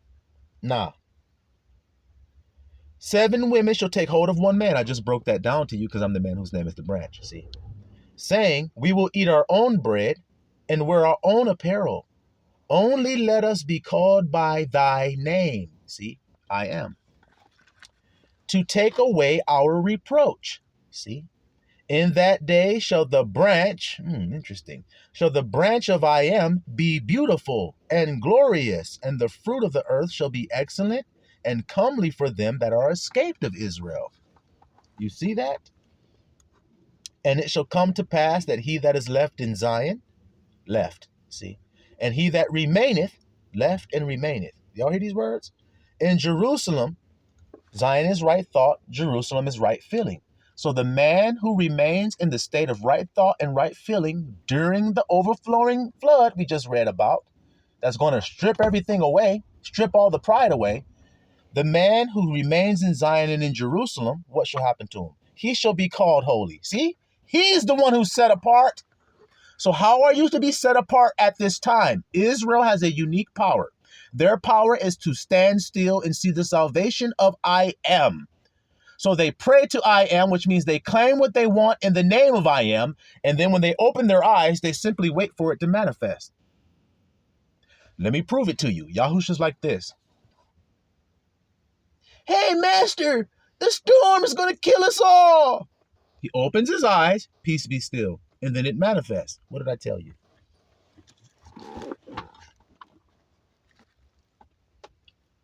Now, 7 women shall take hold of one man. I just broke that down to you because I'm the man whose name is the branch, see. Saying, we will eat our own bread and wear our own apparel. Only let us be called by thy name. See, I am. To take away our reproach. See, in that day shall the branch, shall the branch of I am be beautiful and glorious, and the fruit of the earth shall be excellent and comely for them that are escaped of Israel. You see that? And it shall come to pass that he that is left in Zion, left, see, and he that remaineth, left and remaineth. Y'all hear these words? In Jerusalem, Zion is right thought, Jerusalem is right feeling. So the man who remains in the state of right thought and right feeling during the overflowing flood we just read about, that's going to strip everything away, strip all the pride away. The man who remains in Zion and in Jerusalem, what shall happen to him? He shall be called holy. See, he's the one who's set apart. So how are you to be set apart at this time? Israel has a unique power. Their power is to stand still and see the salvation of I am. So they pray to I am, which means they claim what they want in the name of I am. And then when they open their eyes, they simply wait for it to manifest. Let me prove it to you. Yahushua's like this. Hey, master, the storm is going to kill us all. He opens his eyes, peace be still. And then it manifests. What did I tell you?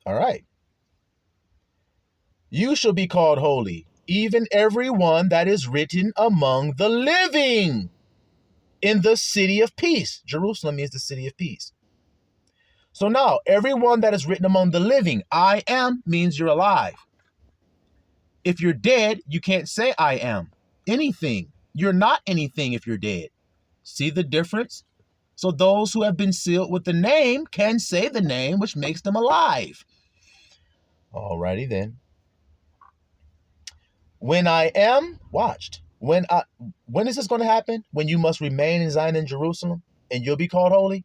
All right. You shall be called holy, even every one that is written among the living in the city of peace. Jerusalem means the city of peace. So now, everyone that is written among the living, I am means you're alive. If you're dead, you can't say I am anything. You're not anything if you're dead. See the difference? So those who have been sealed with the name can say the name, which makes them alive. Alrighty then. When I am watched, when is this going to happen? When you must remain in Zion and Jerusalem, and you'll be called holy?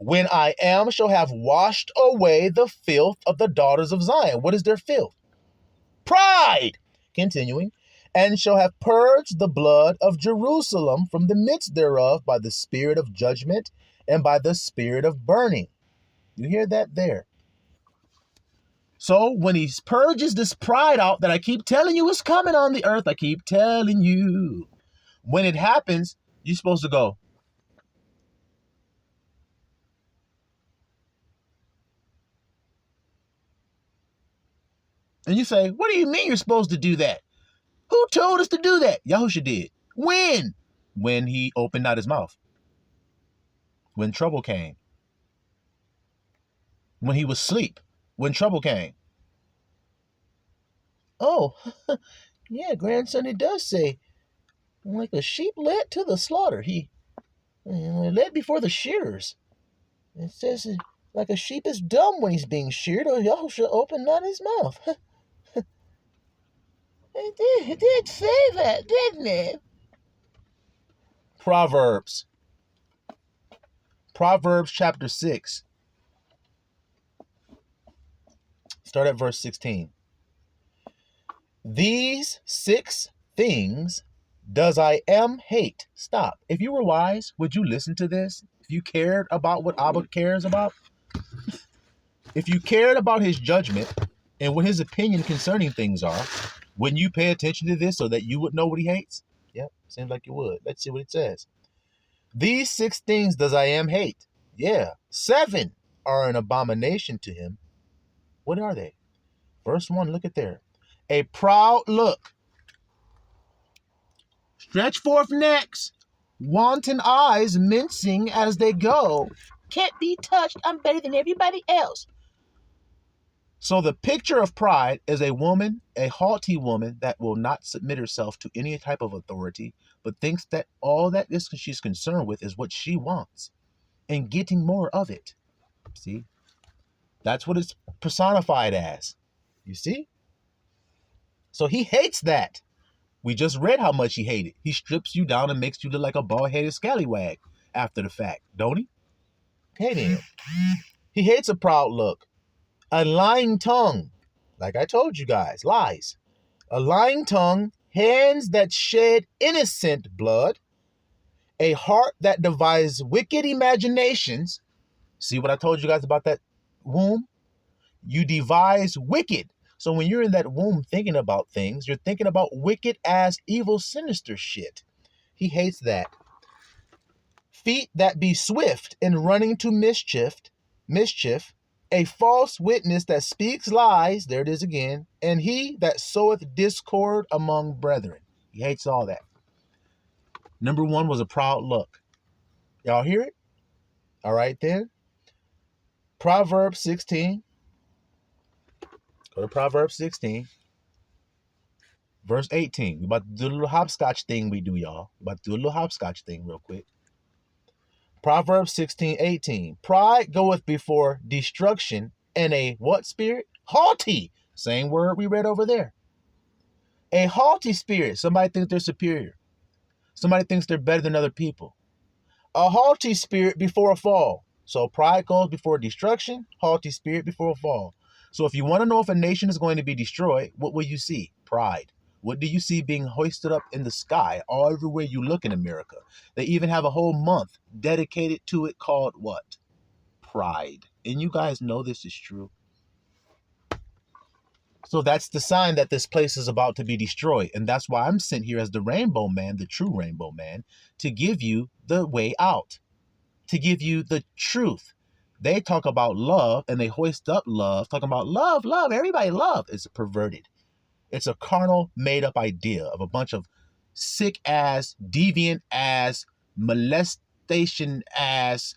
When I am shall have washed away the filth of the daughters of Zion. What is their filth? Pride. Continuing. And shall have purged the blood of Jerusalem from the midst thereof by the spirit of judgment and by the spirit of burning. You hear that there? So when he purges this pride out that I keep telling you is coming on the earth, I keep telling you, when it happens, you're supposed to go. And you say, what do you mean you're supposed to do that? Who told us to do that? Yahushua did. When? When he opened out his mouth. When trouble came. When he was asleep. When trouble came. Oh, yeah, grandson, it does say, like a sheep led to the slaughter, he led before the shearers. It says, like a sheep is dumb when he's being sheared, or Yahushua opened not his mouth. It did say that, didn't it? Proverbs. Proverbs chapter 6. Start at verse 16. These 6 things does I am hate. Stop. If you were wise, would you listen to this? If you cared about what Abba cares about, if you cared about his judgment and what his opinion concerning things are, wouldn't you pay attention to this so that you would know what he hates? Yep, seems like you would. Let's see what it says. These 6 things does I am hate. Yeah, 7 are an abomination to him. What are they? Verse 1, look at there. A proud look, stretch forth necks, wanton eyes mincing as they go. Can't be touched. I'm better than everybody else. So the picture of pride is a woman, a haughty woman that will not submit herself to any type of authority, but thinks that all that she's concerned with is what she wants and getting more of it. See? That's what it's personified as. You see? So he hates that. We just read how much he hated. He strips you down and makes you look like a bald-headed scallywag after the fact, don't he? Hate him. He hates a proud look. A lying tongue. Like I told you guys, lies. A lying tongue, hands that shed innocent blood, a heart that devises wicked imaginations. See what I told you guys about that womb? You devise wicked. So when you're in that womb thinking about things, you're thinking about wicked ass, evil, sinister shit. He hates that. Feet that be swift in running to mischief, a false witness that speaks lies, there it is again, and he that soweth discord among brethren. He hates all that. Number 1 was a proud look. Y'all hear it? All right then. Proverbs 16. Go to Proverbs 16. Verse 18. We're about to do a little hopscotch thing we do, y'all. We're about to do a little hopscotch thing real quick. Proverbs 16:18. Pride goeth before destruction, and a what spirit? Haughty. Same word we read over there. A haughty spirit. Somebody thinks they're superior. Somebody thinks they're better than other people. A haughty spirit before a fall. So pride goes before destruction, haughty spirit before a fall. So if you want to know if a nation is going to be destroyed, what will you see? Pride. What do you see being hoisted up in the sky all everywhere you look in America? They even have a whole month dedicated to it called what? Pride. And you guys know this is true. So that's the sign that this place is about to be destroyed. And that's why I'm sent here as the rainbow man, the true rainbow man, to give you the way out, to give you the truth. They talk about love and they hoist up love, talking about love, everybody love. It's perverted. It's a carnal, made-up idea of a bunch of sick-ass, deviant-ass, molestation-ass,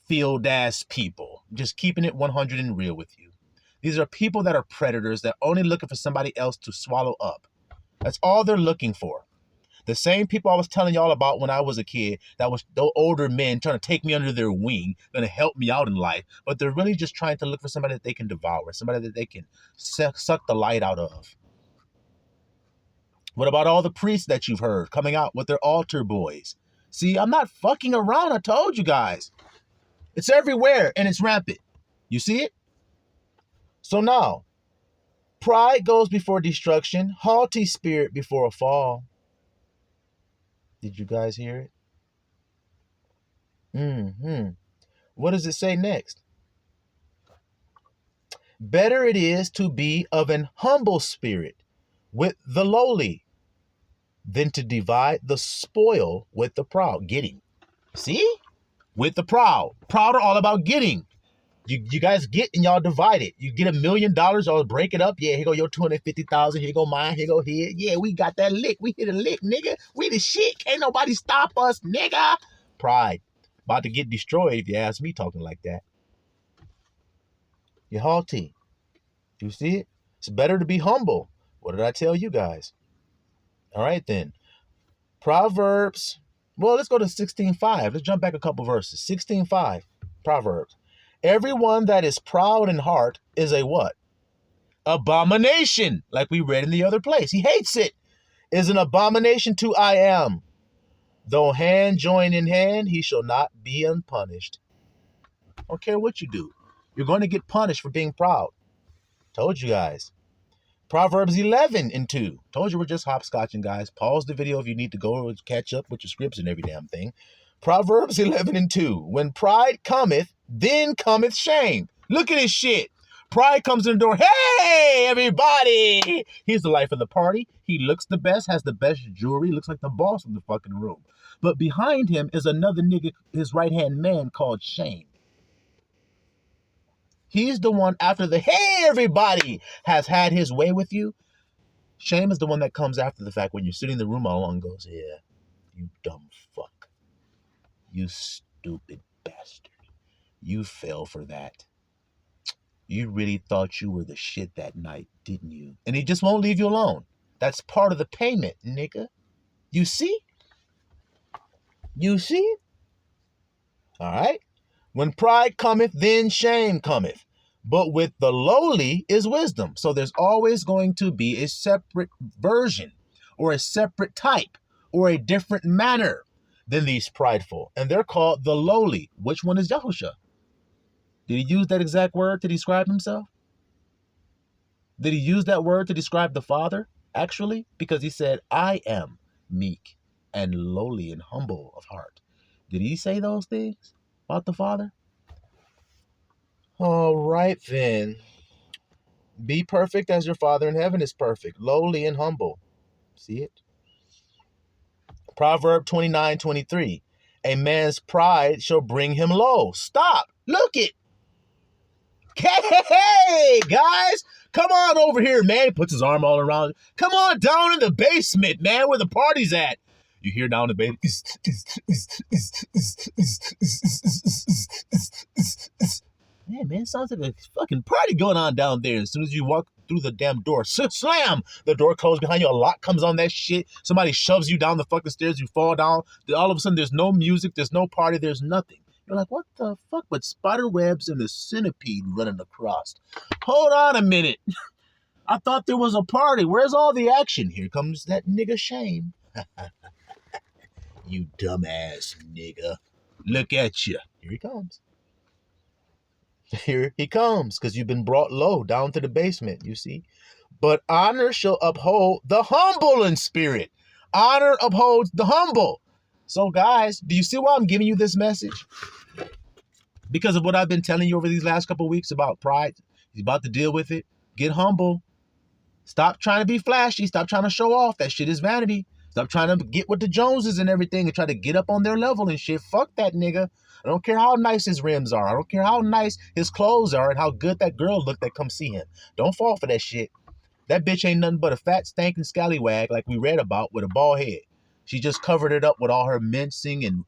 field-ass people. Just keeping it 100 and real with you. These are people that are predators that are only looking for somebody else to swallow up. That's all they're looking for. The same people I was telling y'all about when I was a kid, that was those older men trying to take me under their wing, going to help me out in life, but they're really just trying to look for somebody that they can devour, somebody that they can suck the light out of. What about all the priests that you've heard coming out with their altar boys? See, I'm not fucking around. I told you guys. It's everywhere and it's rampant. You see it? So now, pride goes before destruction, haughty spirit before a fall. Did you guys hear it? What does it say next? Better it is to be of an humble spirit with the lowly than to divide the spoil with the proud. Getting. See? With the proud. Proud are all about getting. You guys get and y'all divide it. You get $1 million, y'all break it up. Yeah, here go your 250,000. Here go mine. Here go his. Yeah, we got that lick. We hit a lick, nigga. We the shit. Can't nobody stop us, nigga. Pride. About to get destroyed if you ask me talking like that. You're haughty. You see it? It's better to be humble. What did I tell you guys? All right, then. Proverbs. Well, let's go to 16:5. Let's jump back a couple verses. 16:5. Proverbs. Everyone that is proud in heart is a what? Abomination. Like we read in the other place. He hates it. Is an abomination to I am. Though hand join in hand, he shall not be unpunished. I don't care what you do. You're going to get punished for being proud. Told you guys. Proverbs 11:2. Told you we're just hopscotching, guys. Pause the video if you need to go catch up with your scripts and every damn thing. Proverbs 11:2. When pride cometh, then cometh shame. Look at this shit. Pride comes in the door. Hey, everybody. He's the life of the party. He looks the best, has the best jewelry, looks like the boss in the fucking room. But behind him is another nigga, his right-hand man, called shame. He's the one after the, hey, everybody, has had his way with you. Shame is the one that comes after the fact when you're sitting in the room all along and goes, yeah, you dumb fuck. You stupid bastard. You fell for that. You really thought you were the shit that night, didn't you? And he just won't leave you alone. That's part of the payment, nigga. You see? You see? All right? When pride cometh, then shame cometh. But with the lowly is wisdom. So there's always going to be a separate version or a separate type or a different manner than these prideful. And they're called the lowly. Which one is Yahusha? Did he use that exact word to describe himself? Did he use that word to describe the Father, actually? Because he said, I am meek and lowly and humble of heart. Did he say those things about the Father? All right, then. Be perfect as your Father in heaven is perfect, lowly and humble. See it? Proverb 29:23. A man's pride shall bring him low. Stop. Look it. Hey, guys, come on over here, man. He puts his arm all around. Come on down in the basement, man, where the party's at. You hear down in the basement. Yeah, man, sounds like a fucking party going on down there. As soon as you walk through the damn door, slam, the door closed behind you, a lock comes on that shit. Somebody shoves you down the fucking stairs, you fall down. All of a sudden, there's no music, there's no party, there's nothing. You're like, what the fuck? But spider webs and the centipede running across. Hold on a minute. I thought there was a party. Where's all the action? Here comes that nigga Shame. You dumbass nigga. Look at you. Here he comes. Here he comes, because you've been brought low down to the basement, you see. But honor shall uphold the humble in spirit. Honor upholds the humble. So, guys, do you see why I'm giving you this message? Because of what I've been telling you over these last couple of weeks about pride. He's about to deal with it. Get humble. Stop trying to be flashy. Stop trying to show off. That shit is vanity. Stop trying to get with the Joneses and everything and try to get up on their level and shit. Fuck that nigga. I don't care how nice his rims are. I don't care how nice his clothes are and how good that girl look that comes see him. Don't fall for that shit. That bitch ain't nothing but a fat, stinking scallywag like we read about with a bald head. She just covered it up with all her mincing and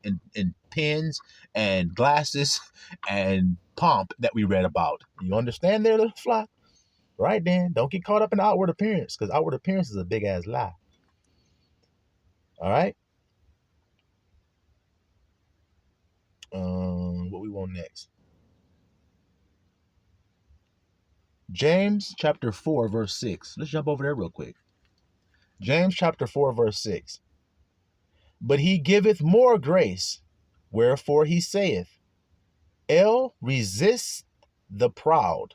pins and glasses and pomp that we read about. You understand there, little fly? Right then. Don't get caught up in outward appearance, because outward appearance is a big-ass lie. All right? What we want next? James chapter 4, verse 6. Let's jump over there real quick. James chapter 4, verse 6. But he giveth more grace, wherefore he saith, El resist the proud,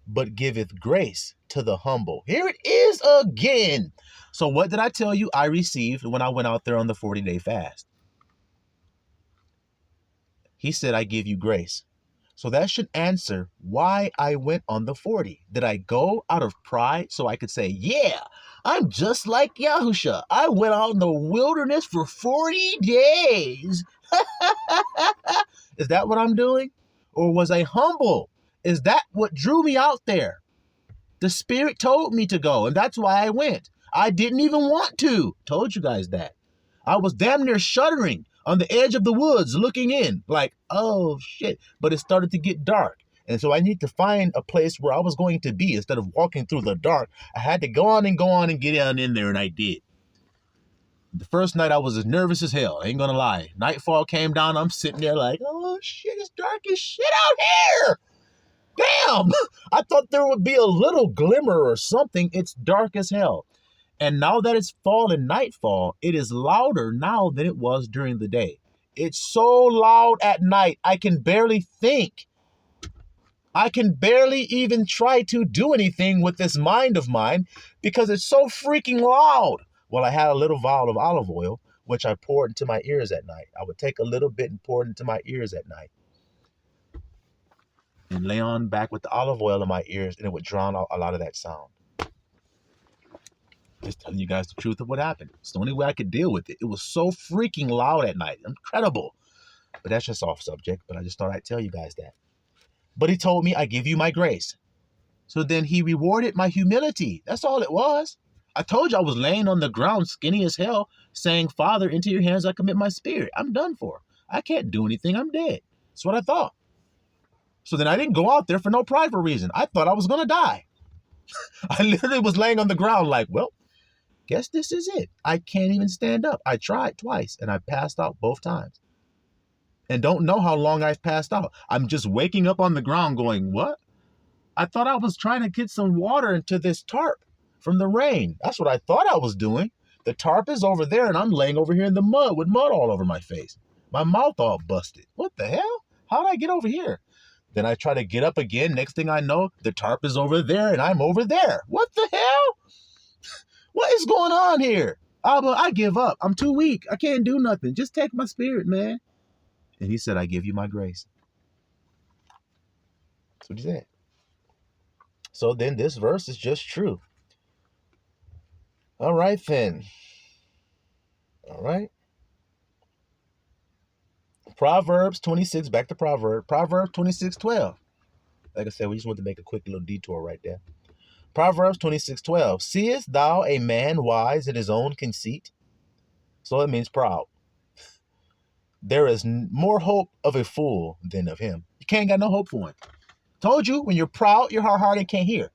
but giveth grace to the humble. Here it is again. So what did I tell you I received when I went out there on the 40-day fast? He said, I give you grace. So that should answer why I went on the 40. Did I go out of pride so I could say, yeah, I'm just like Yahusha. I went out in the wilderness for 40 days. Is that what I'm doing? Or was I humble? Is that what drew me out there? The Spirit told me to go, and that's why I went. I didn't even want to. Told you guys that. I was damn near shuddering on the edge of the woods looking in like, oh, shit. But it started to get dark. And so I need to find a place where I was going to be instead of walking through the dark. I had to go on and get down in there, and I did. The first night I was as nervous as hell. I ain't gonna lie. Nightfall came down. I'm sitting there like, oh, shit, it's dark as shit out here. Damn. I thought there would be a little glimmer or something. It's dark as hell. And now that it's fall and nightfall, it is louder now than it was during the day. It's so loud at night, I can barely think. I can barely even try to do anything with this mind of mine because it's so freaking loud. Well, I had a little vial of olive oil, which I poured into my ears at night. I would take a little bit and pour it into my ears at night and lay on back with the olive oil in my ears, and it would drown out a lot of that sound. Just telling you guys the truth of what happened. It's the only way I could deal with it. It was so freaking loud at night. Incredible. But that's just off subject, but I just thought I'd tell you guys that. But he told me, I give you my grace. So then he rewarded my humility. That's all it was. I told you I was laying on the ground, skinny as hell, saying, Father, into your hands I commit my spirit. I'm done for. I can't do anything. I'm dead. That's what I thought. So then I didn't go out there for no prideful reason. I thought I was going to die. I literally was laying on the ground like, well, guess this is it. I can't even stand up. I tried twice and I passed out both times. And don't know how long I've passed out. I'm just waking up on the ground going, what? I thought I was trying to get some water into this tarp from the rain. That's what I thought I was doing. The tarp is over there and I'm laying over here in the mud with mud all over my face. My mouth all busted. What the hell? How did I get over here? Then I try to get up again. Next thing I know, the tarp is over there and I'm over there. What the hell? What is going on here? Abba, I give up. I'm too weak. I can't do nothing. Just take my spirit, man. And he said, I give you my grace. That's what he said. So then this verse is just true. All right, then. All right. Proverbs 26, back to Proverbs 26:12. Like I said, we just want to make a quick little detour right there. Proverbs 26:12. Seest thou a man wise in his own conceit? So it means proud. There is more hope of a fool than of him. You can't got no hope for him. Told you, when you're proud, you're hard-hearted and can't hear.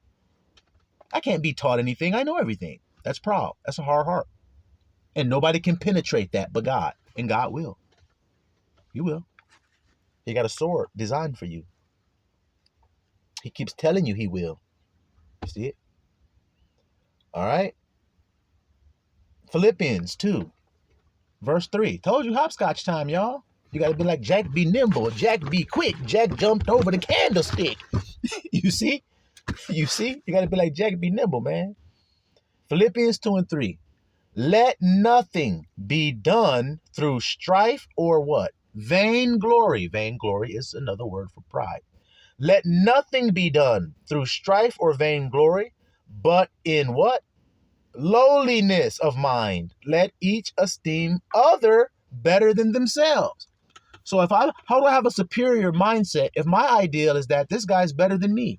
I can't be taught anything. I know everything. That's proud. That's a hard heart. And nobody can penetrate that but God. And God will. He will. He got a sword designed for you. He keeps telling you he will. You see it? All right. Philippians 2. Verse 3. Told you hopscotch time, y'all. You got to be like Jack be nimble. Jack be quick. Jack jumped over the candlestick. You see? You see? You got to be like Jack be nimble, man. Philippians 2 and 3. Let nothing be done through strife or what? Vainglory. Vainglory is another word for pride. Let nothing be done through strife or vainglory, but in what? Lowliness of mind. Let each esteem other better than themselves. So how do I have a superior mindset if my ideal is that this guy's better than me?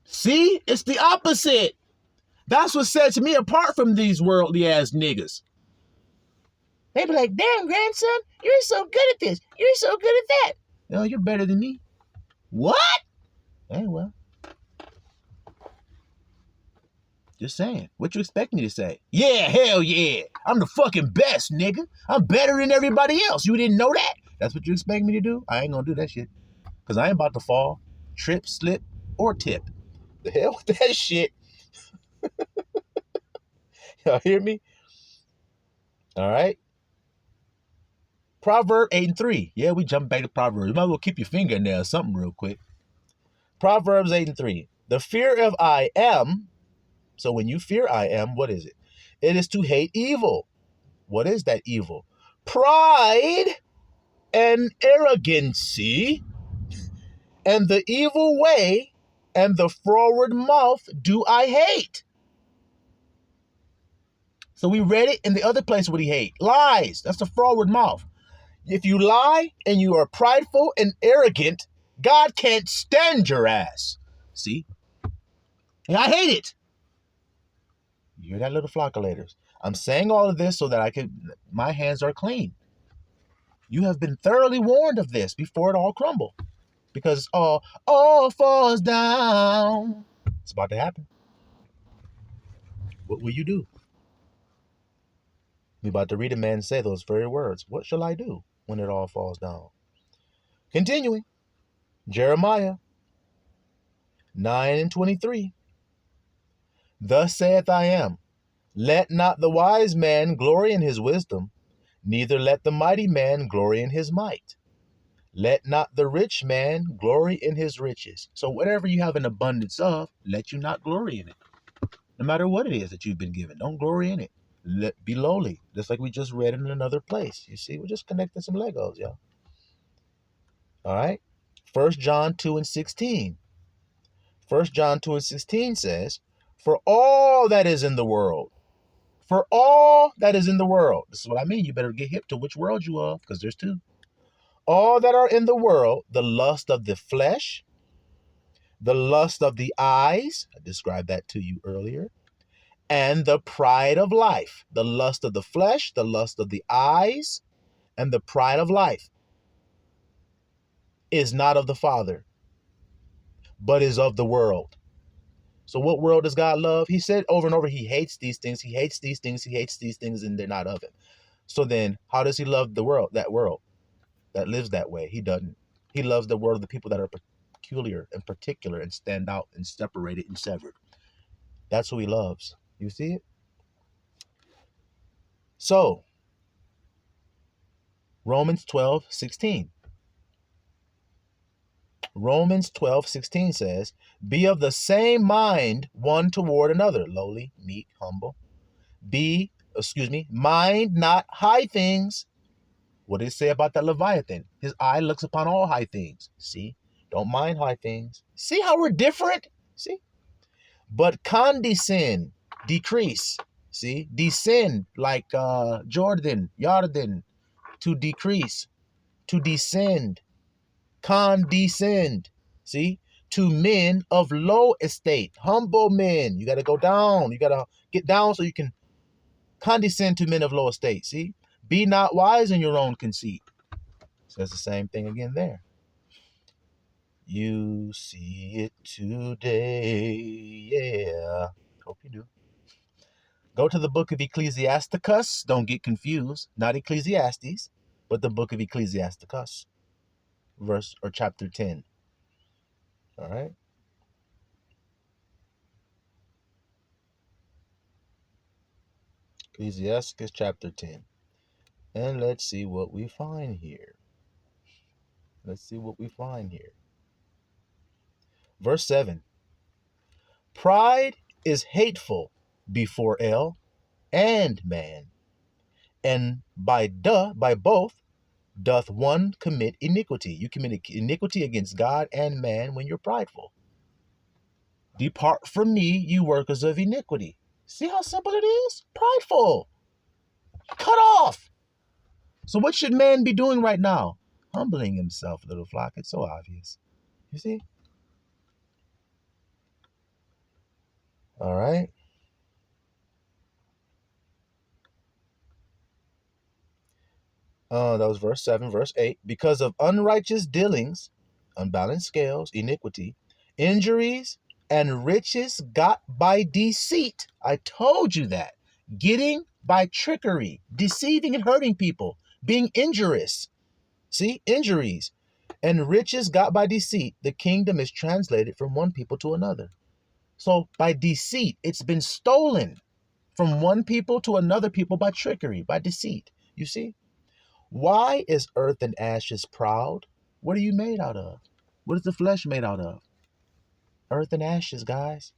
See, it's the opposite. That's what sets me apart from these worldly ass niggas. They be like, damn, grandson, you're so good at this. You're so good at that. No, you're better than me. What? Hey, well. Just saying. What you expect me to say? Yeah, hell yeah. I'm the fucking best, nigga. I'm better than everybody else. You didn't know that? That's what you expect me to do? I ain't gonna do that shit. Because I ain't about to fall, trip, slip, or tip. The hell with that shit. Y'all hear me? All right. Proverbs 8 and 3. Yeah, we jump back to Proverbs. You might as well keep your finger in there or something real quick. Proverbs 8 and 3. The fear of I am. So when you fear I am, what is it? It is to hate evil. What is that evil? Pride and arrogancy and the evil way and the froward mouth do I hate. So we read it in the other place what he hate. Lies. That's the froward mouth. If you lie and you are prideful and arrogant, God can't stand your ass. See? And I hate it. You hear that, little flockulators? I'm saying all of this so that my hands are clean. You have been thoroughly warned of this before it all crumble. Because all falls down. It's about to happen. What will you do? We're about to read a man say those very words. What shall I do when it all falls down? Continuing. Jeremiah 9 and 23. Thus saith I am, let not the wise man glory in his wisdom, neither let the mighty man glory in his might. Let not the rich man glory in his riches. So whatever you have an abundance of, let you not glory in it. No matter what it is that you've been given, don't glory in it. Be lowly, just like we just read in another place. You see, we're just connecting some Legos, y'all. All right. 1 John 2 and 16. 1 John 2 and 16 says, for all that is in the world, for all that is in the world. This is what I mean. You better get hip to which world you are, because there's two. All that are in the world, the lust of the flesh, the lust of the eyes, I described that to you earlier, and the pride of life. The lust of the flesh, the lust of the eyes, and the pride of life is not of the Father, but is of the world. So what world does God love? He said over and over, he hates these things, he hates these things, he hates these things, and they're not of him. So then how does he love the world, that lives that way? He doesn't. He loves the world of the people that are peculiar and particular and stand out and separated and severed. That's who he loves. You see it? So Romans 12:16. Romans 12:16 says, be of the same mind one toward another, lowly, meek, humble. Mind not high things. What did it say about that Leviathan? His eye looks upon all high things. See? Don't mind high things. See how we're different? See? But condescend, decrease. See? Descend like Jordan, to decrease, to descend, condescend. See? To men of low estate, humble men. You got to go down. You got to get down so you can condescend to men of low estate. See? Be not wise in your own conceit. Says the same thing again there. You see it today. Yeah. Hope you do. Go to the book of Ecclesiasticus. Don't get confused. Not Ecclesiastes, but the book of Ecclesiasticus. Verse or chapter 10. All right. Ecclesiasticus chapter 10. And let's see what we find here. Let's see what we find here. Verse 7. Pride is hateful before El and man, and by both doth one commit iniquity. You commit iniquity against God and man when you're prideful. Depart from me, you workers of iniquity. See how simple it is? Prideful. Cut off. So what should man be doing right now? Humbling himself, little flock. It's so obvious. You see? All right. That was verse 7. Verse 8. Because of unrighteous dealings, unbalanced scales, iniquity, injuries, and riches got by deceit. I told you that. Getting by trickery, deceiving and hurting people, being injurious. See, injuries and riches got by deceit. The kingdom is translated from one people to another. So by deceit, it's been stolen from one people to another people by trickery, by deceit. You see? Why is earth and ashes proud? What are you made out of? What is the flesh made out of? Earth and ashes, guys.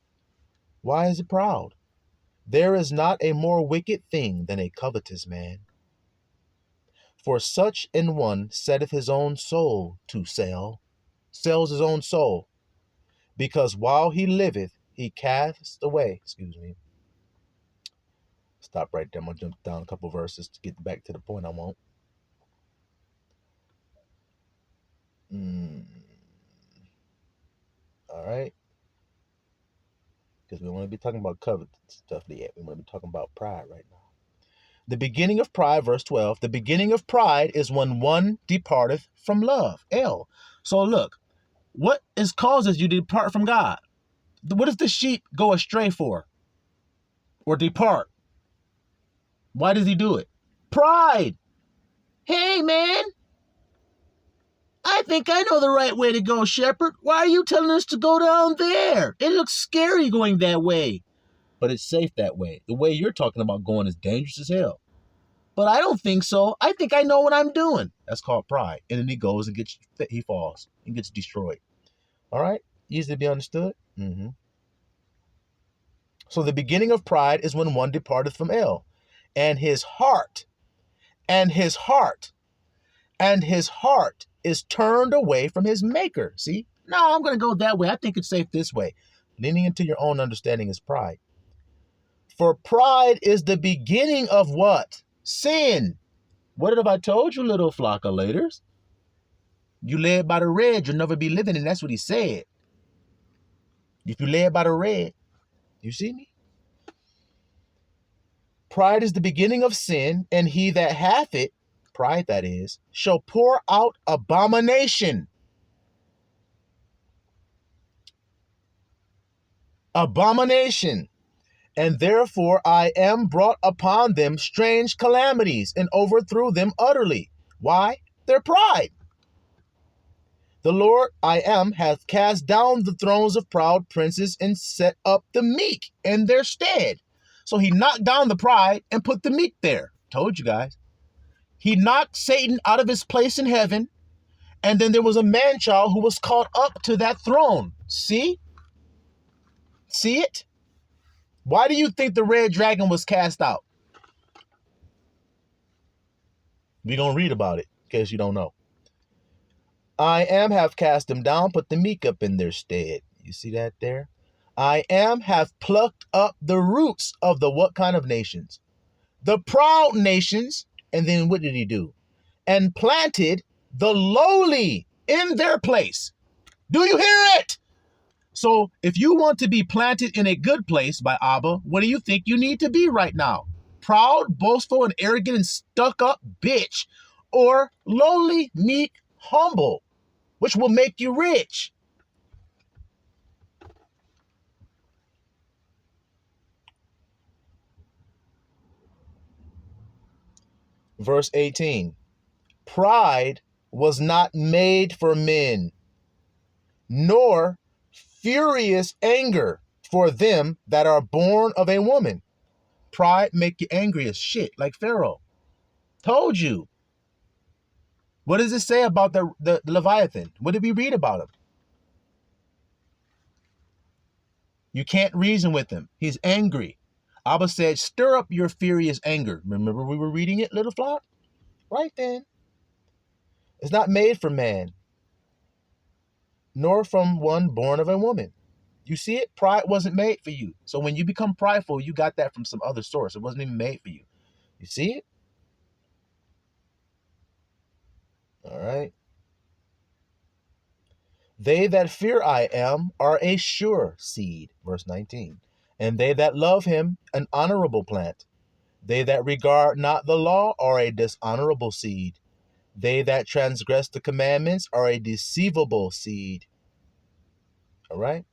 Why is it proud? There is not a more wicked thing than a covetous man. For such an one setteth his own soul to sell, sells his own soul, because while he liveth, he casts away. Stop right there. I'm going to jump down a couple verses to get back to the point I want. All right. Because we want to be talking about covet stuff yet. We want to be talking about pride right now. The beginning of pride, verse 12. The beginning of pride is when one departeth from love. L. So look, what causes you to depart from God? What does the sheep go astray for? Or depart? Why does he do it? Pride. Hey, man. I think I know the right way to go, shepherd. Why are you telling us to go down there? It looks scary going that way. But it's safe that way. The way you're talking about going is dangerous as hell. but I don't think so. I think I know what I'm doing. That's called pride. And then he goes and he falls and gets destroyed. All right? Easy to be understood? Mm-hmm. So the beginning of pride is when one departeth from El, and his heart, and his heart, and his heart is turned away from his maker. See? No, I'm going to go that way. I think it's safe this way. Leaning into your own understanding is pride. For pride is the beginning of what? Sin. What have I told you, little flock of laters? You led by the red, you'll never be living, and that's what he said. If you led by the red, you see me? Pride is the beginning of sin, and he that hath it, pride that is, shall pour out abomination. Abomination. And therefore I am brought upon them strange calamities, and overthrew them utterly. Why? Their pride. The Lord I am hath cast down the thrones of proud princes, and set up the meek in their stead. So he knocked down the pride and put the meek there. Told you guys. He knocked Satan out of his place in heaven, and then there was a man-child who was caught up to that throne. See? See it? Why do you think the red dragon was cast out? We're going to read about it in case you don't know. I am have cast them down, put the meek up in their stead. You see that there? I am have plucked up the roots of the what kind of nations? The proud nations. And then what did he do? And planted the lowly in their place. Do you hear it? So if you want to be planted in a good place by Abba, what do you think you need to be right now? Proud, boastful, and arrogant and stuck up bitch, or lowly, meek, humble, which will make you rich. Verse 18, pride was not made for men, nor furious anger for them that are born of a woman. Pride make you angry as shit, like Pharaoh. Told you. What does it say about the Leviathan? What did we read about him? You can't reason with him. He's angry. Abba said, stir up your furious anger. Remember we were reading it, little flock? Right then. It's not made for man, nor from one born of a woman. You see it? Pride wasn't made for you. So when you become prideful, you got that from some other source. It wasn't even made for you. You see it? All right. They that fear I am are a sure seed. Verse 19. And they that love him, an honorable plant. They that regard not the law are a dishonorable seed. They that transgress the commandments are a deceivable seed. All right.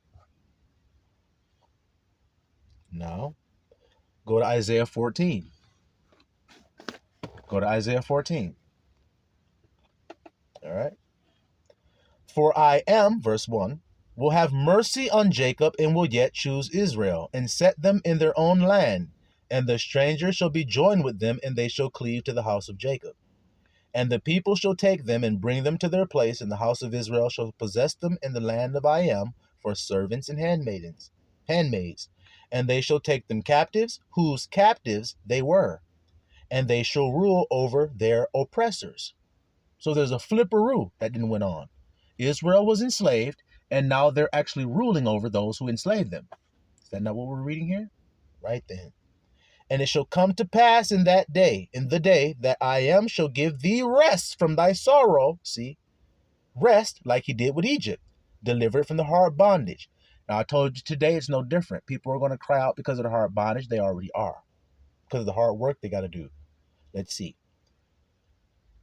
Now, go to Isaiah 14. Go to Isaiah 14. All right. For I am, verse 1, will have mercy on Jacob and will yet choose Israel and set them in their own land. And the stranger shall be joined with them, and they shall cleave to the house of Jacob. And the people shall take them and bring them to their place, and the house of Israel shall possess them in the land of I am for servants and handmaids. And they shall take them captives, whose captives they were, and they shall rule over their oppressors. So there's a flipperoo that didn't went on. Israel was enslaved, and now they're actually ruling over those who enslaved them. Is that not what we're reading here? Right then. And it shall come to pass in that day, in the day that I am shall give thee rest from thy sorrow. See, rest like he did with Egypt, delivered from the hard bondage. Now I told you today it's no different. People are going to cry out because of the hard bondage. They already are. Because of the hard work they got to do. Let's see.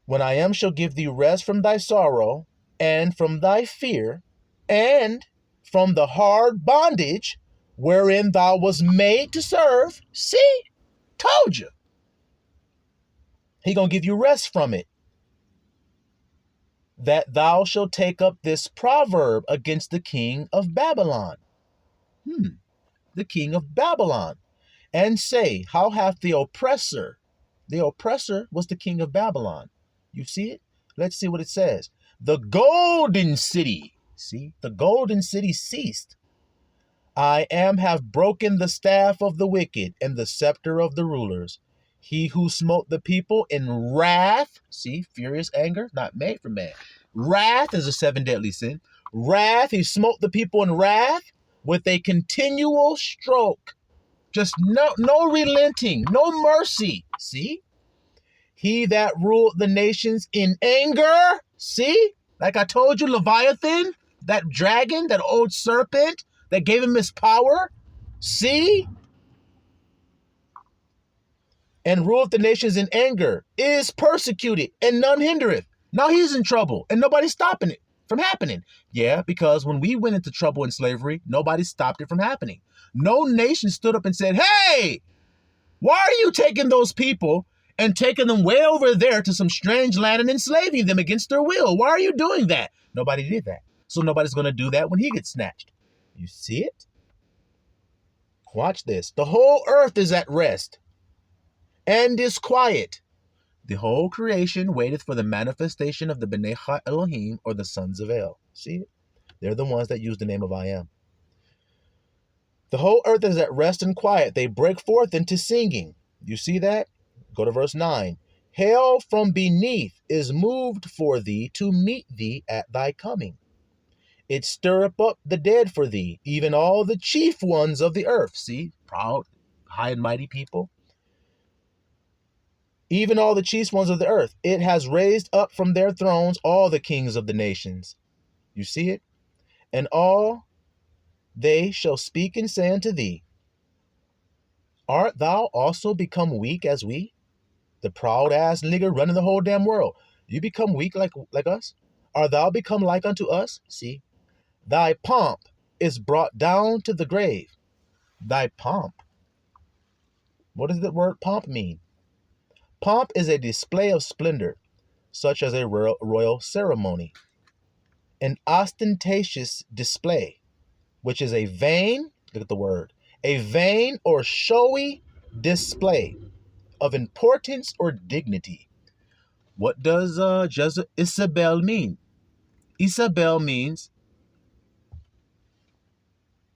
When I am shall give thee rest from thy sorrow, and from thy fear, and from the hard bondage wherein thou was made to serve. See? Told you. He gonna give you rest from it. That thou shalt take up this proverb against the king of Babylon. The king of Babylon. And say, how hath the oppressor The oppressor was the king of Babylon. You see it? Let's see what it says. The golden city, see, the golden city ceased. I have broken the staff of the wicked and the scepter of the rulers. He who smote the people in wrath, see, furious anger, not made for man. Wrath is a 7 deadly sin. Wrath, he smote the people in wrath with a continual stroke. Just no relenting, no mercy. See? He that ruled the nations in anger. See? Like I told you, Leviathan, that dragon, that old serpent that gave him his power. See? And ruled the nations in anger, is persecuted, and none hindereth. Now he's in trouble, and nobody's stopping it from happening. Yeah, because when we went into trouble in slavery, nobody stopped it from happening. No nation stood up and said, hey, why are you taking those people and taking them way over there to some strange land and enslaving them against their will? Why are you doing that? Nobody did that. So nobody's going to do that when he gets snatched. You see it? Watch this. The whole earth is at rest and is quiet. The whole creation waiteth for the manifestation of the B'nai Ha Elohim, or the sons of El. See it? They're the ones that use the name of I am. The whole earth is at rest and quiet. They break forth into singing. You see that? Go to verse 9. Hell from beneath is moved for thee to meet thee at thy coming. It stirreth up the dead for thee, even all the chief ones of the earth. See? Proud, high and mighty people. Even all the chief ones of the earth. It has raised up from their thrones all the kings of the nations. You see it? And all they shall speak and say unto thee, art thou also become weak as we? The proud ass nigger running the whole damn world. You become weak like us? Art thou become like unto us? See, thy pomp is brought down to the grave. Thy pomp. What does the word pomp mean? Pomp is a display of splendor, such as a royal ceremony. An ostentatious display, which is a vain, look at the word, a vain or showy display of importance or dignity. What does Isabel mean? Isabel means,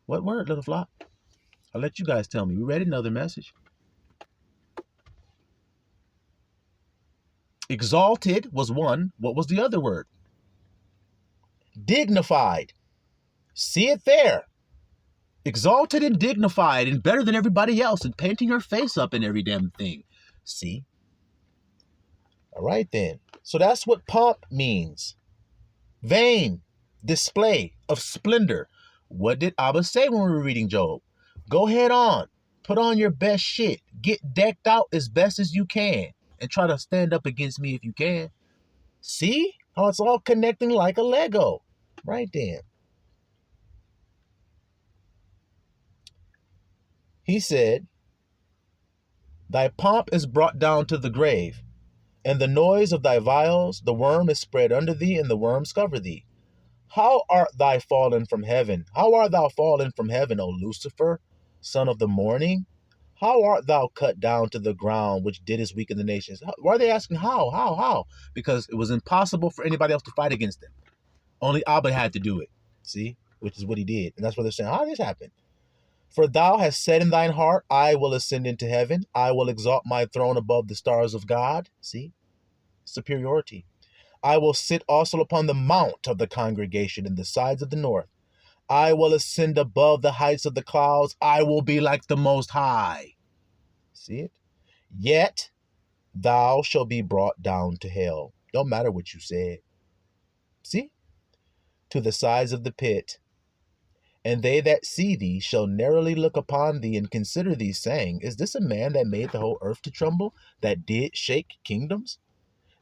what word, little flock? I'll let you guys tell me. We read another message. Exalted was one. What was the other word? Dignified. See it there. Exalted and dignified and better than everybody else and painting her face up in every damn thing. See? All right then. So that's what pomp means. Vain display of splendor. What did Abba say when we were reading Job? Go head on. Put on your best shit. Get decked out as best as you can. And try to stand up against me if you can. See how it's all connecting like a Lego. Right then. He said, thy pomp is brought down to the grave, and the noise of thy vials, the worm is spread under thee, and the worms cover thee. How art thou fallen from heaven? How art thou fallen from heaven, O Lucifer, son of the morning? How art thou cut down to the ground, which didst weaken the nations? Why are they asking how? Because it was impossible for anybody else to fight against them. Only Abba had to do it. See? Which is what he did. And that's what they're saying. How did this happen? For thou hast said in thine heart, I will ascend into heaven. I will exalt my throne above the stars of God. See? Superiority. I will sit also upon the mount of the congregation in the sides of the north. I will ascend above the heights of the clouds. I will be like the Most High. See it? Yet thou shalt be brought down to hell. Don't matter what you said. See? To the sides of the pit. And they that see thee shall narrowly look upon thee and consider thee, saying, is this a man that made the whole earth to tremble, that did shake kingdoms?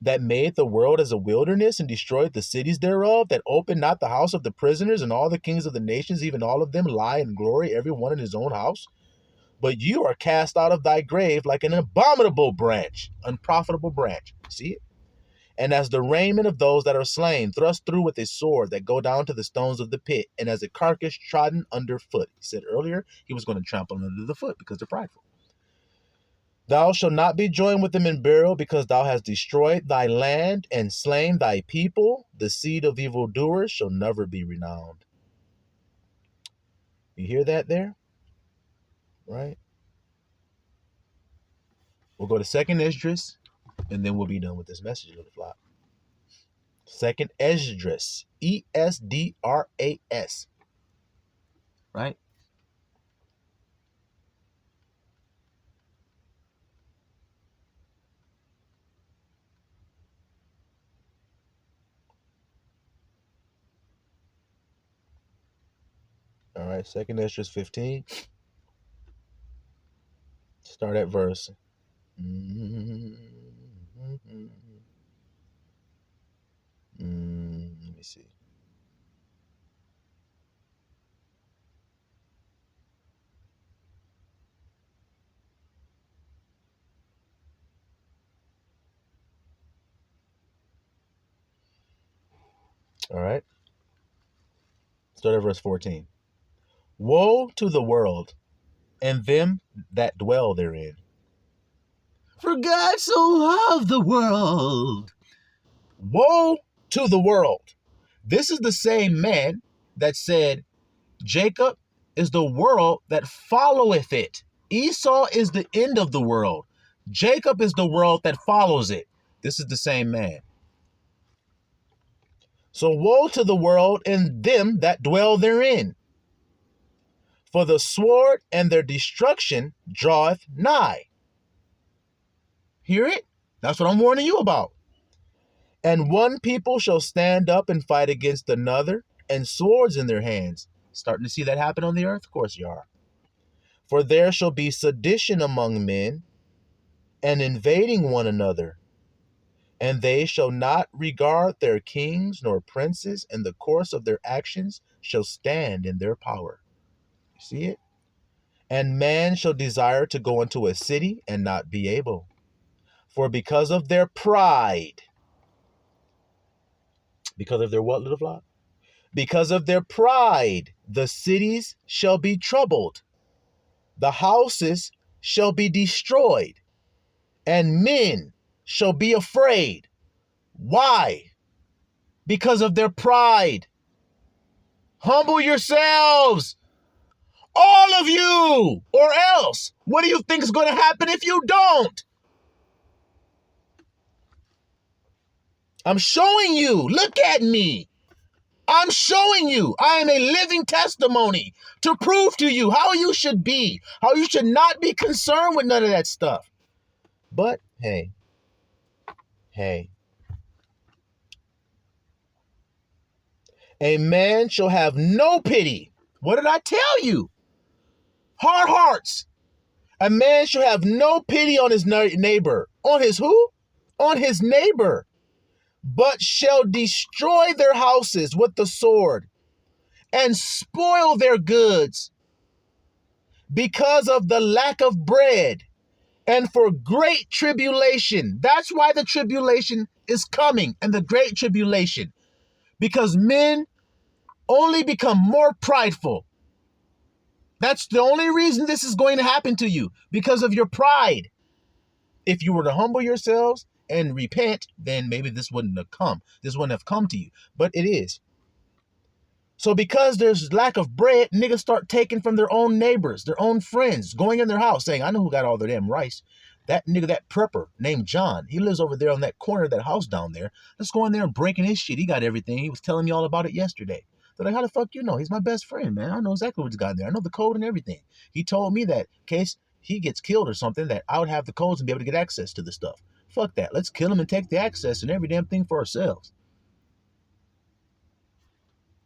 That made the world as a wilderness and destroyed the cities thereof, that opened not the house of the prisoners, and all the kings of the nations, even all of them, lie in glory, every one in his own house? But you are cast out of thy grave like an abominable branch, unprofitable branch. See it? And as the raiment of those that are slain, thrust through with a sword that go down to the stones of the pit, and as a carcass trodden under foot. He said earlier he was going to trample under the foot because they're prideful. Thou shalt not be joined with them in burial, because thou hast destroyed thy land and slain thy people. The seed of evildoers shall never be renowned. You hear that there? Right? We'll go to Second Esdras, and then we'll be done with this message, little flock. Second Esdras, Esdras, right? All right, Second Esdras 15. Start at verse. Let me see. All right. Start at verse 14. Woe to the world and them that dwell therein. For God so loved the world. Woe to the world. This is the same man that said, Jacob is the world that followeth it. Esau is the end of the world. Jacob is the world that follows it. This is the same man. So woe to the world and them that dwell therein. For the sword and their destruction draweth nigh. Hear it? That's what I'm warning you about. And one people shall stand up and fight against another, and swords in their hands. Starting to see that happen on the earth? Of course you are. For there shall be sedition among men, and invading one another. And they shall not regard their kings nor princes, and the course of their actions shall stand in their power. You see it? And man shall desire to go into a city and not be able. For because of their pride, because of their what, little flock? Because of their pride, the cities shall be troubled, the houses shall be destroyed, and men shall be afraid. Why? Because of their pride. Humble yourselves, all of you, or else. What do you think is going to happen if you don't? I'm showing you. Look at me. I'm showing you. I am a living testimony to prove to you how you should be, how you should not be concerned with none of that stuff. But hey, a man shall have no pity. What did I tell you? Hard hearts. A man shall have no pity on his neighbor. On his who? On his neighbor. But shall destroy their houses with the sword and spoil their goods because of the lack of bread and for great tribulation. That's why the tribulation is coming, and the great tribulation, because men only become more prideful. That's the only reason this is going to happen to you, because of your pride. If you were to humble yourselves and repent, then maybe this wouldn't have come. This wouldn't have come to you, but it is. So because there's lack of bread, niggas start taking from their own neighbors, their own friends, going in their house saying, I know who got all their damn rice. That nigga, that prepper named John, he lives over there on that corner of that house down there. Let's go in there and breaking his shit. He got everything. He was telling me all about it yesterday. They're like, how the fuck you know? He's my best friend, man. I know exactly what's got there. I know the code and everything. He told me that in case he gets killed or something, that I would have the codes and be able to get access to the stuff. Fuck that. Let's kill him and take the access and every damn thing for ourselves.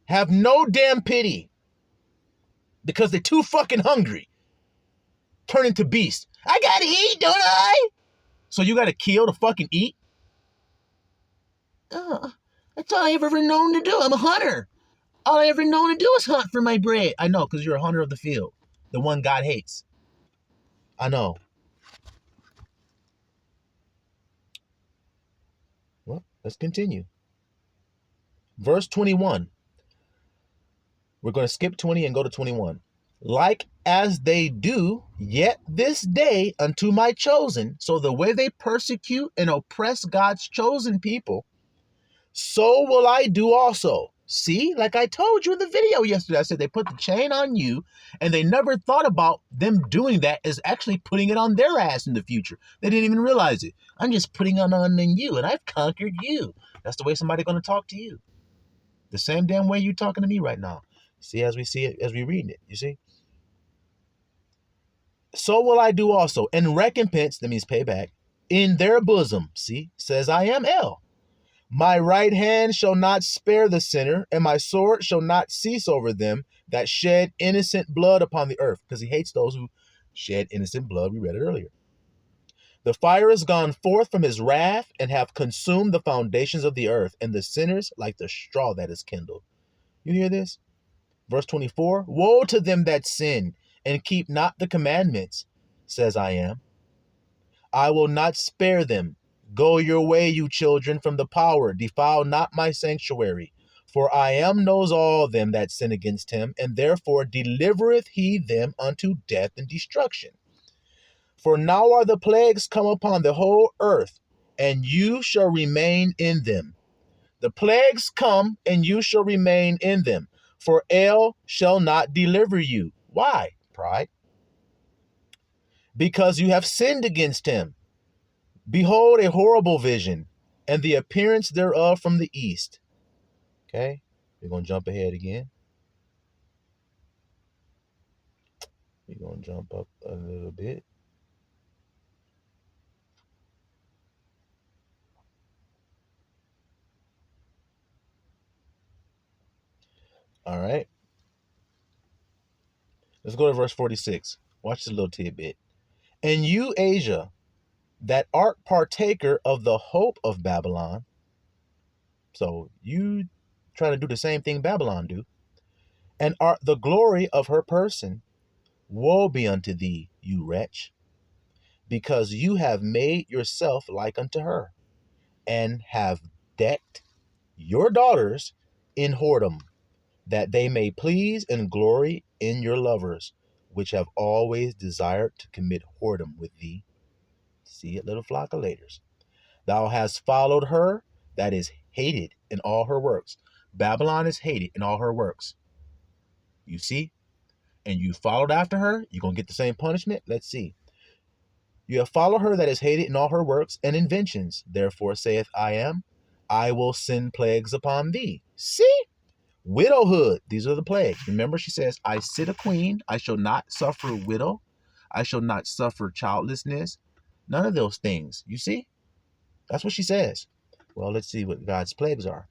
Have no damn pity because they're too fucking hungry. Turn into beasts. I gotta eat, don't I? So you gotta kill to fucking eat? That's all I ever known to do. I'm a hunter. All I ever known to do is hunt for my bread. I know, because you're a hunter of the field. The one God hates. I know. Well, let's continue. Verse 21. We're going to skip 20 and go to 21. like as they do yet this day unto my chosen. So the way they persecute and oppress God's chosen people, so will I do also. See, like I told you in the video yesterday, I said they put the chain on you and they never thought about them doing that as actually putting it on their ass in the future. They didn't even realize it. I'm just putting it on you and I've conquered you. That's the way somebody's going to talk to you. The same damn way you're talking to me right now. See, as we reading it, you see? So will I do also, and recompense, that means payback, in their bosom. See, says I am El. My right hand shall not spare the sinner, and my sword shall not cease over them that shed innocent blood upon the earth. Because he hates those who shed innocent blood. We read it earlier. The fire is gone forth from his wrath and have consumed the foundations of the earth, and the sinners like the straw that is kindled. You hear this? Verse 24, woe to them that sin and keep not the commandments, says I am. I will not spare them. Go your way, you children, from the power. Defile not my sanctuary. For I am knows all them that sin against him, and therefore delivereth he them unto death and destruction. For now are the plagues come upon the whole earth, and you shall remain in them. The plagues come, and you shall remain in them. For El shall not deliver you. Why? Pride. Because you have sinned against him. Behold, a horrible vision, and the appearance thereof from the east. Okay, we're going to jump ahead again. We're going to jump up a little bit. All right. Let's go to verse 46. Watch this little tidbit. And you, Asia, that art partaker of the hope of Babylon. So you trying to do the same thing Babylon do. And art the glory of her person. Woe be unto thee, you wretch, because you have made yourself like unto her, and have decked your daughters in whoredom, that they may please and glory in your lovers, which have always desired to commit whoredom with thee. See it, little flock of laters. Thou hast followed her that is hated in all her works. Babylon is hated in all her works. You see? And you followed after her, you're going to get the same punishment. Let's see. You have followed her that is hated in all her works and inventions. Therefore saith I will send plagues upon thee. See? Widowhood. These are the plagues. Remember, she says, I sit a queen. I shall not suffer widow. I shall not suffer childlessness. None of those things. You see? That's what she says. Well, let's see what God's plagues are.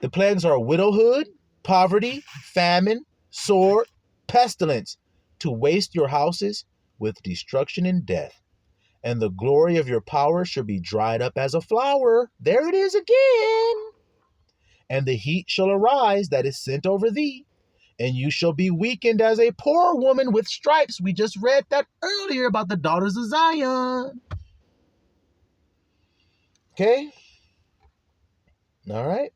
The plagues are widowhood, poverty, famine, sword, pestilence, to waste your houses with destruction and death. And the glory of your power shall be dried up as a flower. There it is again. And the heat shall arise that is sent over thee, and you shall be weakened as a poor woman with stripes. We just read that earlier about the daughters of Zion. Okay? All right.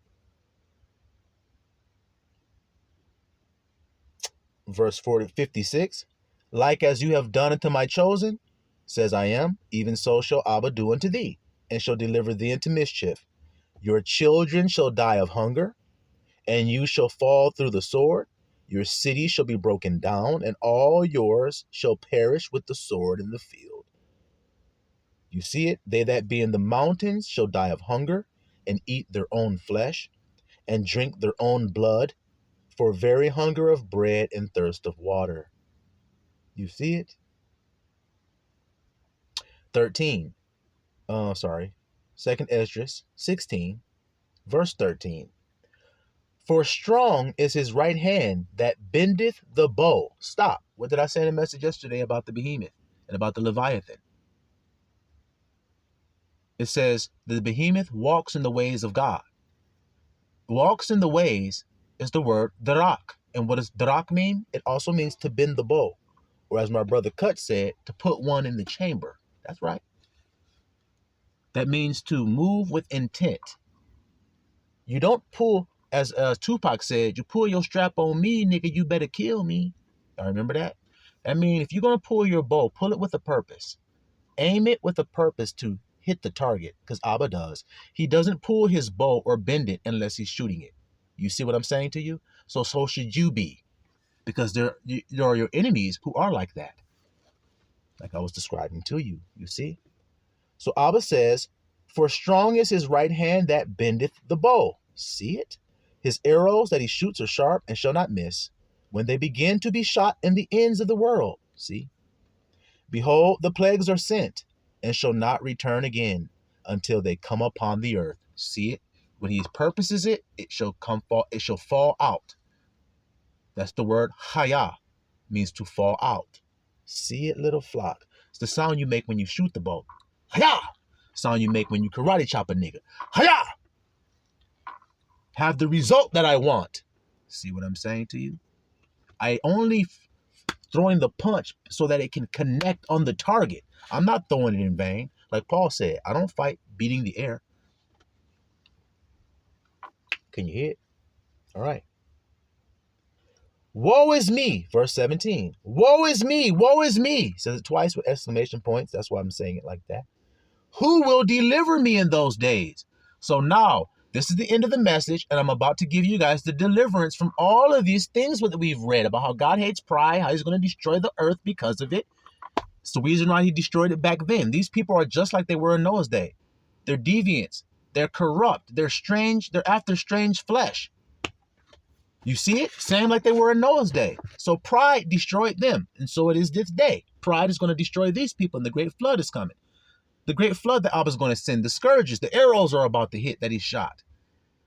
Verse 56. Like as you have done unto my chosen, says I am, even so shall Abba do unto thee, and shall deliver thee into mischief. Your children shall die of hunger, and you shall fall through the sword. Your city shall be broken down, and all yours shall perish with the sword in the field. You see it? They that be in the mountains shall die of hunger, and eat their own flesh, and drink their own blood, for very hunger of bread and thirst of water. You see it? 13. Second Esdras 16, verse 13. For strong is his right hand that bendeth the bow. Stop. What did I say in the message yesterday about the behemoth and about the Leviathan? It says the behemoth walks in the ways of God. Walks in the ways is the word darak. And what does darak mean? It also means to bend the bow. Or as my brother Cut said, to put one in the chamber. That's right. That means to move with intent. You don't pull, as Tupac said, you pull your strap on me, nigga, you better kill me. I remember that. I mean, if you're going to pull your bow, pull it with a purpose. Aim it with a purpose to hit the target, because Abba does. He doesn't pull his bow or bend it unless he's shooting it. You see what I'm saying to you? So should you be, because there are your enemies who are like that, like I was describing to you. You see? So Abba says, for strong is his right hand that bendeth the bow. See it? His arrows that he shoots are sharp and shall not miss, when they begin to be shot in the ends of the world. See? Behold, the plagues are sent, and shall not return again until they come upon the earth. See it? When he purposes it, it shall fall out. That's the word haya, means to fall out. See it, little flock? It's the sound you make when you shoot the bow. Haya! Sound you make when you karate chop a nigga. Haya! Have the result that I want. See what I'm saying to you? I only throwing the punch so that it can connect on the target. I'm not throwing it in vain. Like Paul said, I don't fight beating the air. Can you hear it? All right. Woe is me, verse 17. Woe is me, woe is me. Says it twice with exclamation points. That's why I'm saying it like that. Who will deliver me in those days? So now, this is the end of the message, and I'm about to give you guys the deliverance from all of these things that we've read about how God hates pride, how he's going to destroy the earth because of it. It's the reason why he destroyed it back then. These people are just like they were in Noah's day. They're deviants. They're corrupt. They're strange. They're after strange flesh. You see it? Same like they were in Noah's day. So pride destroyed them. And so it is this day. Pride is going to destroy these people, and the great flood is coming. The great flood that Abba is going to send, the scourges, the arrows are about to hit that he shot.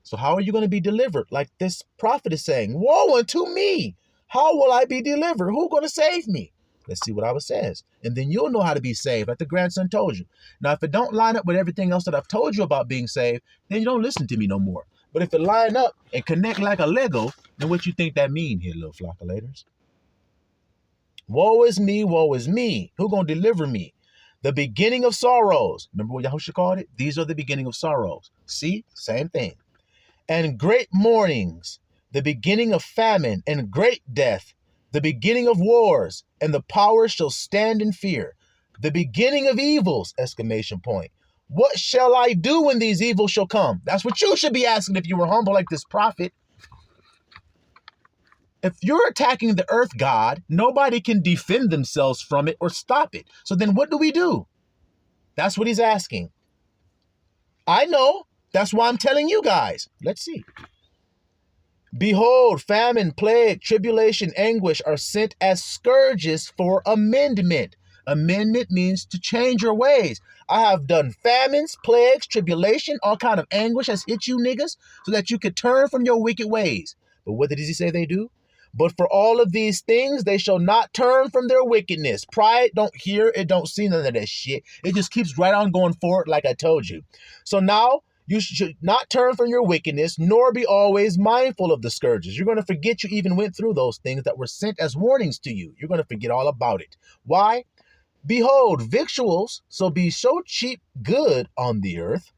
So how are you going to be delivered? Like this prophet is saying, woe unto me. How will I be delivered? Who's going to save me? Let's see what Abba says. And then you'll know how to be saved, like the grandson told you. Now, if it don't line up with everything else that I've told you about being saved, then you don't listen to me no more. But if it line up and connect like a Lego, then what you think that mean here, little flockulators? Woe is me, woe is me. Who going to deliver me? The beginning of sorrows. Remember what Yahushua called it? These are the beginning of sorrows. See? Same thing. And great mournings. The beginning of famine and great death. The beginning of wars. And the powers shall stand in fear. The beginning of evils! Exclamation point. What shall I do when these evils shall come? That's what you should be asking if you were humble like this prophet. If you're attacking the earth god, nobody can defend themselves from it or stop it. So then what do we do? That's what he's asking. I know. That's why I'm telling you guys. Let's see. Behold, famine, plague, tribulation, anguish are sent as scourges for amendment. Amendment means to change your ways. I have done famines, plagues, tribulation, all kind of anguish has hit you niggas so that you could turn from your wicked ways. But what did he say they do? But for all of these things, they shall not turn from their wickedness. Pride don't hear, it don't see none of that shit. It just keeps right on going forward like I told you. So now you should not turn from your wickedness, nor be always mindful of the scourges. You're going to forget you even went through those things that were sent as warnings to you. You're going to forget all about it. Why? Behold, victuals shall be so cheap good on the earth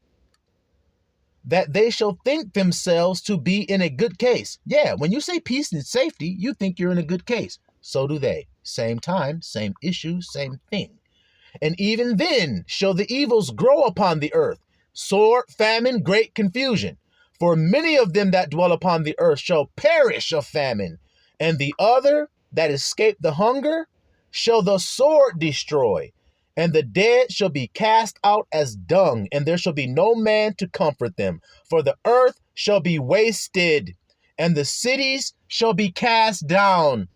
that they shall think themselves to be in a good case. Yeah, when you say peace and safety, you think you're in a good case. So do they. Same time, same issue, same thing. And even then shall the evils grow upon the earth, sword, famine, great confusion. For many of them that dwell upon the earth shall perish of famine, and the other that escape the hunger shall the sword destroy. And the dead shall be cast out as dung, and there shall be no man to comfort them. For the earth shall be wasted, and the cities shall be cast down.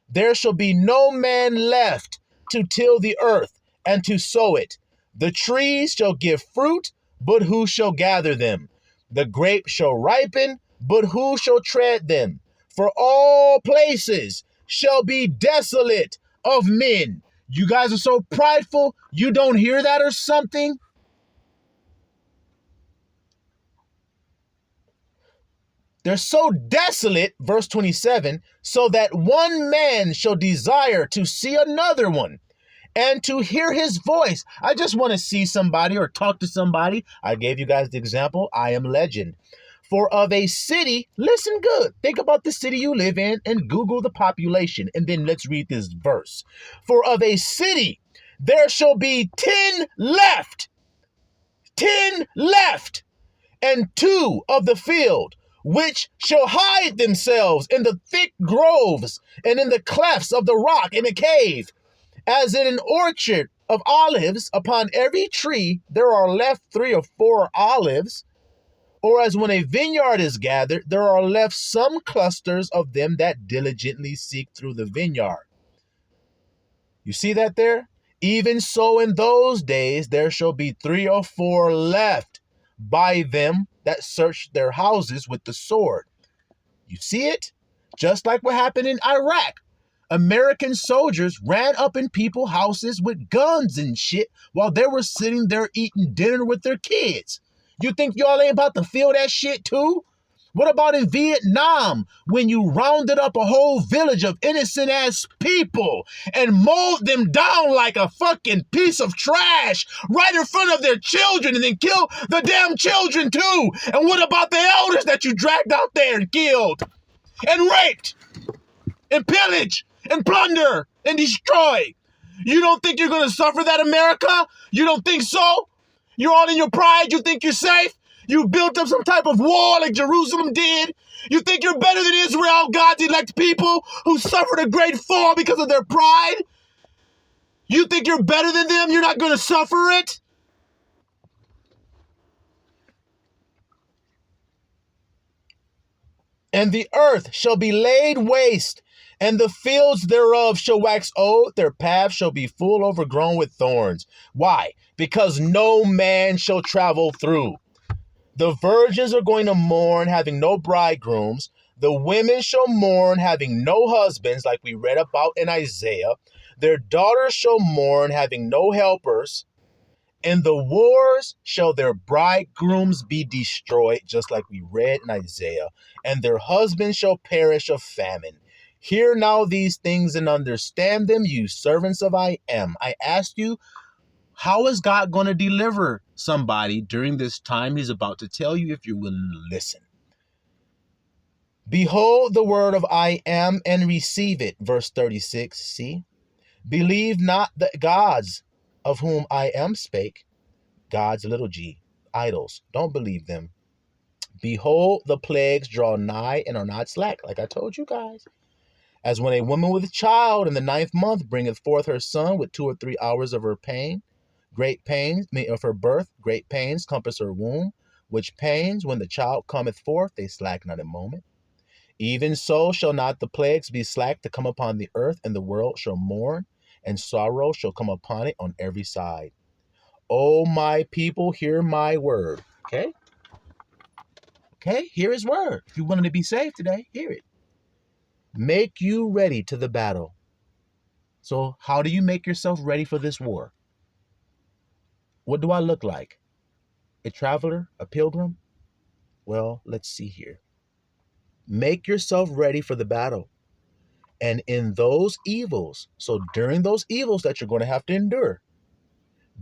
There shall be no man left to till the earth and to sow it. The trees shall give fruit, but who shall gather them? The grapes shall ripen, but who shall tread them? For all places shall be desolate of men. You guys are so prideful, you don't hear that or something? They're so desolate, verse 27, so that one man shall desire to see another one and to hear his voice. I just want to see somebody or talk to somebody. I gave you guys the example. I am legend. For of a city, listen good. Think about the city you live in and Google the population. And then let's read this verse. For of a city, there shall be 10 left. 10 left. And 2 of the field, which shall hide themselves in the thick groves and in the clefts of the rock in a cave. As in an orchard of olives, upon every tree there are left 3 or 4 olives. Or as when a vineyard is gathered, there are left some clusters of them that diligently seek through the vineyard. You see that there? Even so in those days there shall be 3 or 4 left by them that search their houses with the sword. You see it? Just like what happened in Iraq. American soldiers ran up in people's houses with guns and shit while they were sitting there eating dinner with their kids. You think y'all ain't about to feel that shit too? What about in Vietnam when you rounded up a whole village of innocent ass people and mowed them down like a fucking piece of trash right in front of their children and then killed the damn children too? And what about the elders that you dragged out there and killed and raped and pillaged and plunder and destroy? You don't think you're going to suffer that, America? You don't think so? You're all in your pride. You think you're safe? You built up some type of wall like Jerusalem did. You think you're better than Israel, God's elect people who suffered a great fall because of their pride? You think you're better than them? You're not going to suffer it? And the earth shall be laid waste, and the fields thereof shall wax old. Their paths shall be full overgrown with thorns. Why? Because no man shall travel through. The virgins are going to mourn, having no bridegrooms. The women shall mourn, having no husbands, like we read about in Isaiah. Their daughters shall mourn, having no helpers. In the wars shall their bridegrooms be destroyed, just like we read in Isaiah. And their husbands shall perish of famine. Hear now these things and understand them, you servants of I am. I ask you, how is God going to deliver somebody during this time he's about to tell you if you're willing to listen? Behold the word of I am and receive it. Verse 36, see? Believe not the gods of whom I am spake. Gods, little g, idols. Don't believe them. Behold, the plagues draw nigh and are not slack, like I told you guys. As when a woman with a child in the 9th month bringeth forth her son with 2 or 3 hours of her pain, great pains of her birth, great pains compass her womb, which pains when the child cometh forth, they slack not a moment. Even so shall not the plagues be slack to come upon the earth, and the world shall mourn, and sorrow shall come upon it on every side. O my people, hear my word. Okay? Okay, hear his word. If you wanted to be saved today, hear it. Make you ready to the battle. So how do you make yourself ready for this war? What do I look like? A traveler? A pilgrim? Well, let's see here. Make yourself ready for the battle. And in those evils, so during those evils that you're going to have to endure,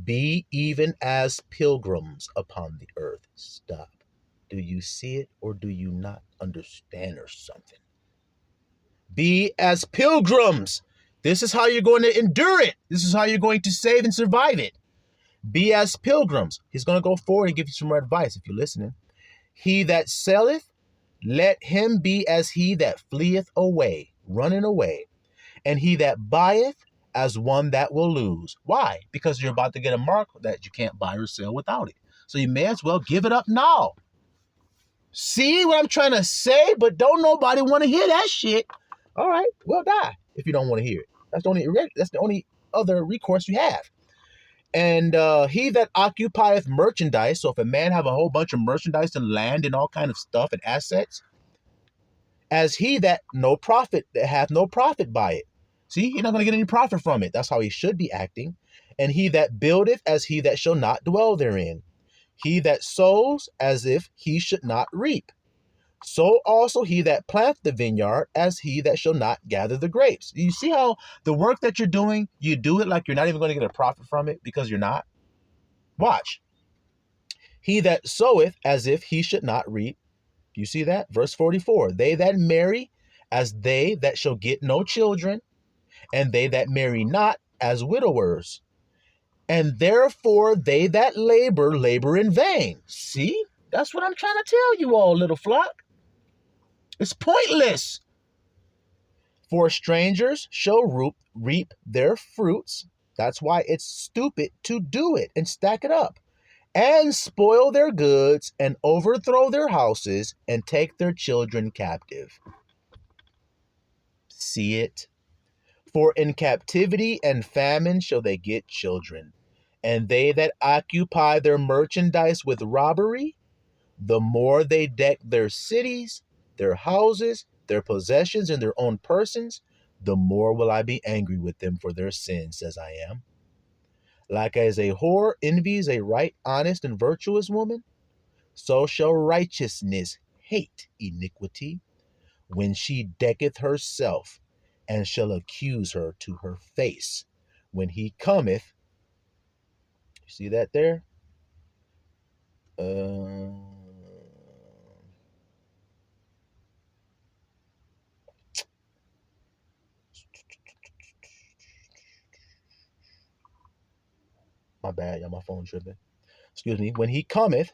be even as pilgrims upon the earth. Stop. Do you see it or do you not understand or something? Be as pilgrims. This is how you're going to endure it. This is how you're going to save and survive it. Be as pilgrims. He's going to go forward and give you some more advice if you're listening. He that selleth, let him be as he that fleeth away, running away. And he that buyeth, as one that will lose. Why? Because you're about to get a mark that you can't buy or sell without it. So you may as well give it up now. See what I'm trying to say? But don't nobody want to hear that shit. All right, well, die if you don't want to hear it. That's the only other recourse you have. And he that occupieth merchandise, so if a man have a whole bunch of merchandise and land and all kind of stuff and assets, as he that hath no profit by it. See, you're not going to get any profit from it. That's how he should be acting. And he that buildeth as he that shall not dwell therein. He that sows as if he should not reap. So also he that planteth the vineyard as he that shall not gather the grapes. You see how the work that you're doing, you do it like you're not even going to get a profit from it because you're not? Watch. He that soweth as if he should not reap, You see that? Verse 44. They that marry as they that shall get no children, and they that marry not as widowers. And therefore they that labor, labor in vain. See? That's what I'm trying to tell you all, little flock. It's pointless. For strangers shall reap their fruits. That's why it's stupid to do it and stack it up. And spoil their goods and overthrow their houses and take their children captive. See it? For in captivity and famine shall they get children. And they that occupy their merchandise with robbery, the more they deck their cities, their houses, their possessions, and their own persons, the more will I be angry with them for their sins, says I am. Like as a whore envies a right, honest, and virtuous woman, so shall righteousness hate iniquity when she decketh herself, and shall accuse her to her face when he cometh. You see that there? My bad, y'all. My phone tripping. Excuse me. When he cometh,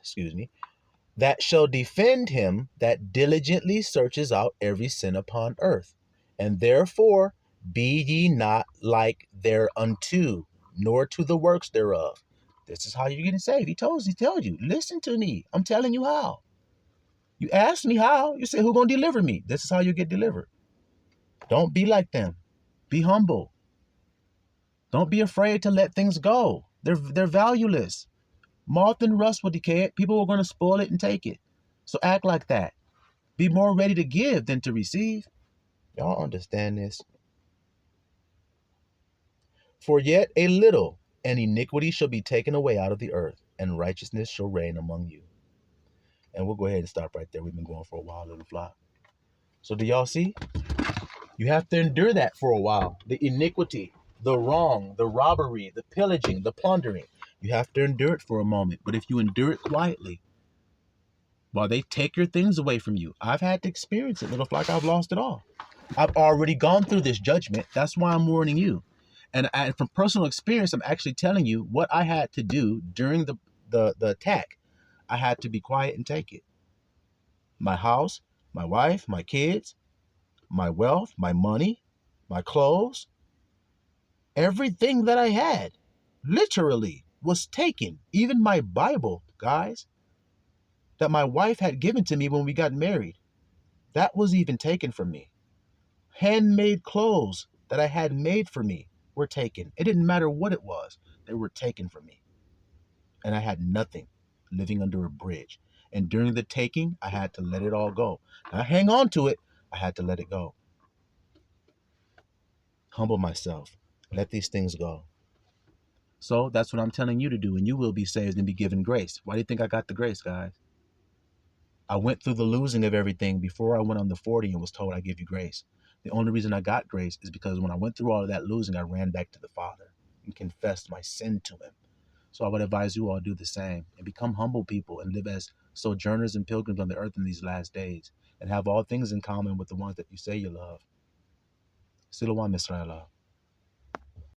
that shall defend him that diligently searches out every sin upon earth. And therefore be ye not like thereunto, nor to the works thereof. This is how you're getting saved. He tells you, listen to me. I'm telling you how. You ask me how. You say, who gonna deliver me? This is how you get delivered. Don't be like them. Be humble. Don't be afraid to let things go. They're valueless. Moth and rust will decay it. People are going to spoil it and take it. So act like that. Be more ready to give than to receive. Y'all understand this? For yet a little, and iniquity shall be taken away out of the earth, and righteousness shall reign among you. And we'll go ahead and stop right there. We've been going for a while, little flock. So do y'all see? You have to endure that for a while. The iniquity, the wrong, the robbery, the pillaging, the plundering. You have to endure it for a moment. But if you endure it quietly, while they take your things away from you, I've had to experience it, little flock. I've lost it all. I've already gone through this judgment. That's why I'm warning you. And from personal experience, I'm actually telling you what I had to do during the attack. I had to be quiet and take it. My house, my wife, my kids, my wealth, my money, my clothes, everything that I had literally was taken. Even my Bible, guys, that my wife had given to me when we got married, that was even taken from me. Handmade clothes that I had made for me were taken. It didn't matter what it was. They were taken from me. And I had nothing, living under a bridge. And during the taking, I had to let it all go. Not hang on to it. I had to let it go. Humble myself. Let these things go. So that's what I'm telling you to do, and you will be saved and be given grace. Why do you think I got the grace, guys? I went through the losing of everything before I went on the 40 and was told I give you grace. The only reason I got grace is because when I went through all of that losing, I ran back to the Father and confessed my sin to him. So I would advise you all do the same and become humble people and live as sojourners and pilgrims on the earth in these last days and have all things in common with the ones that you say you love. Silawam Israel.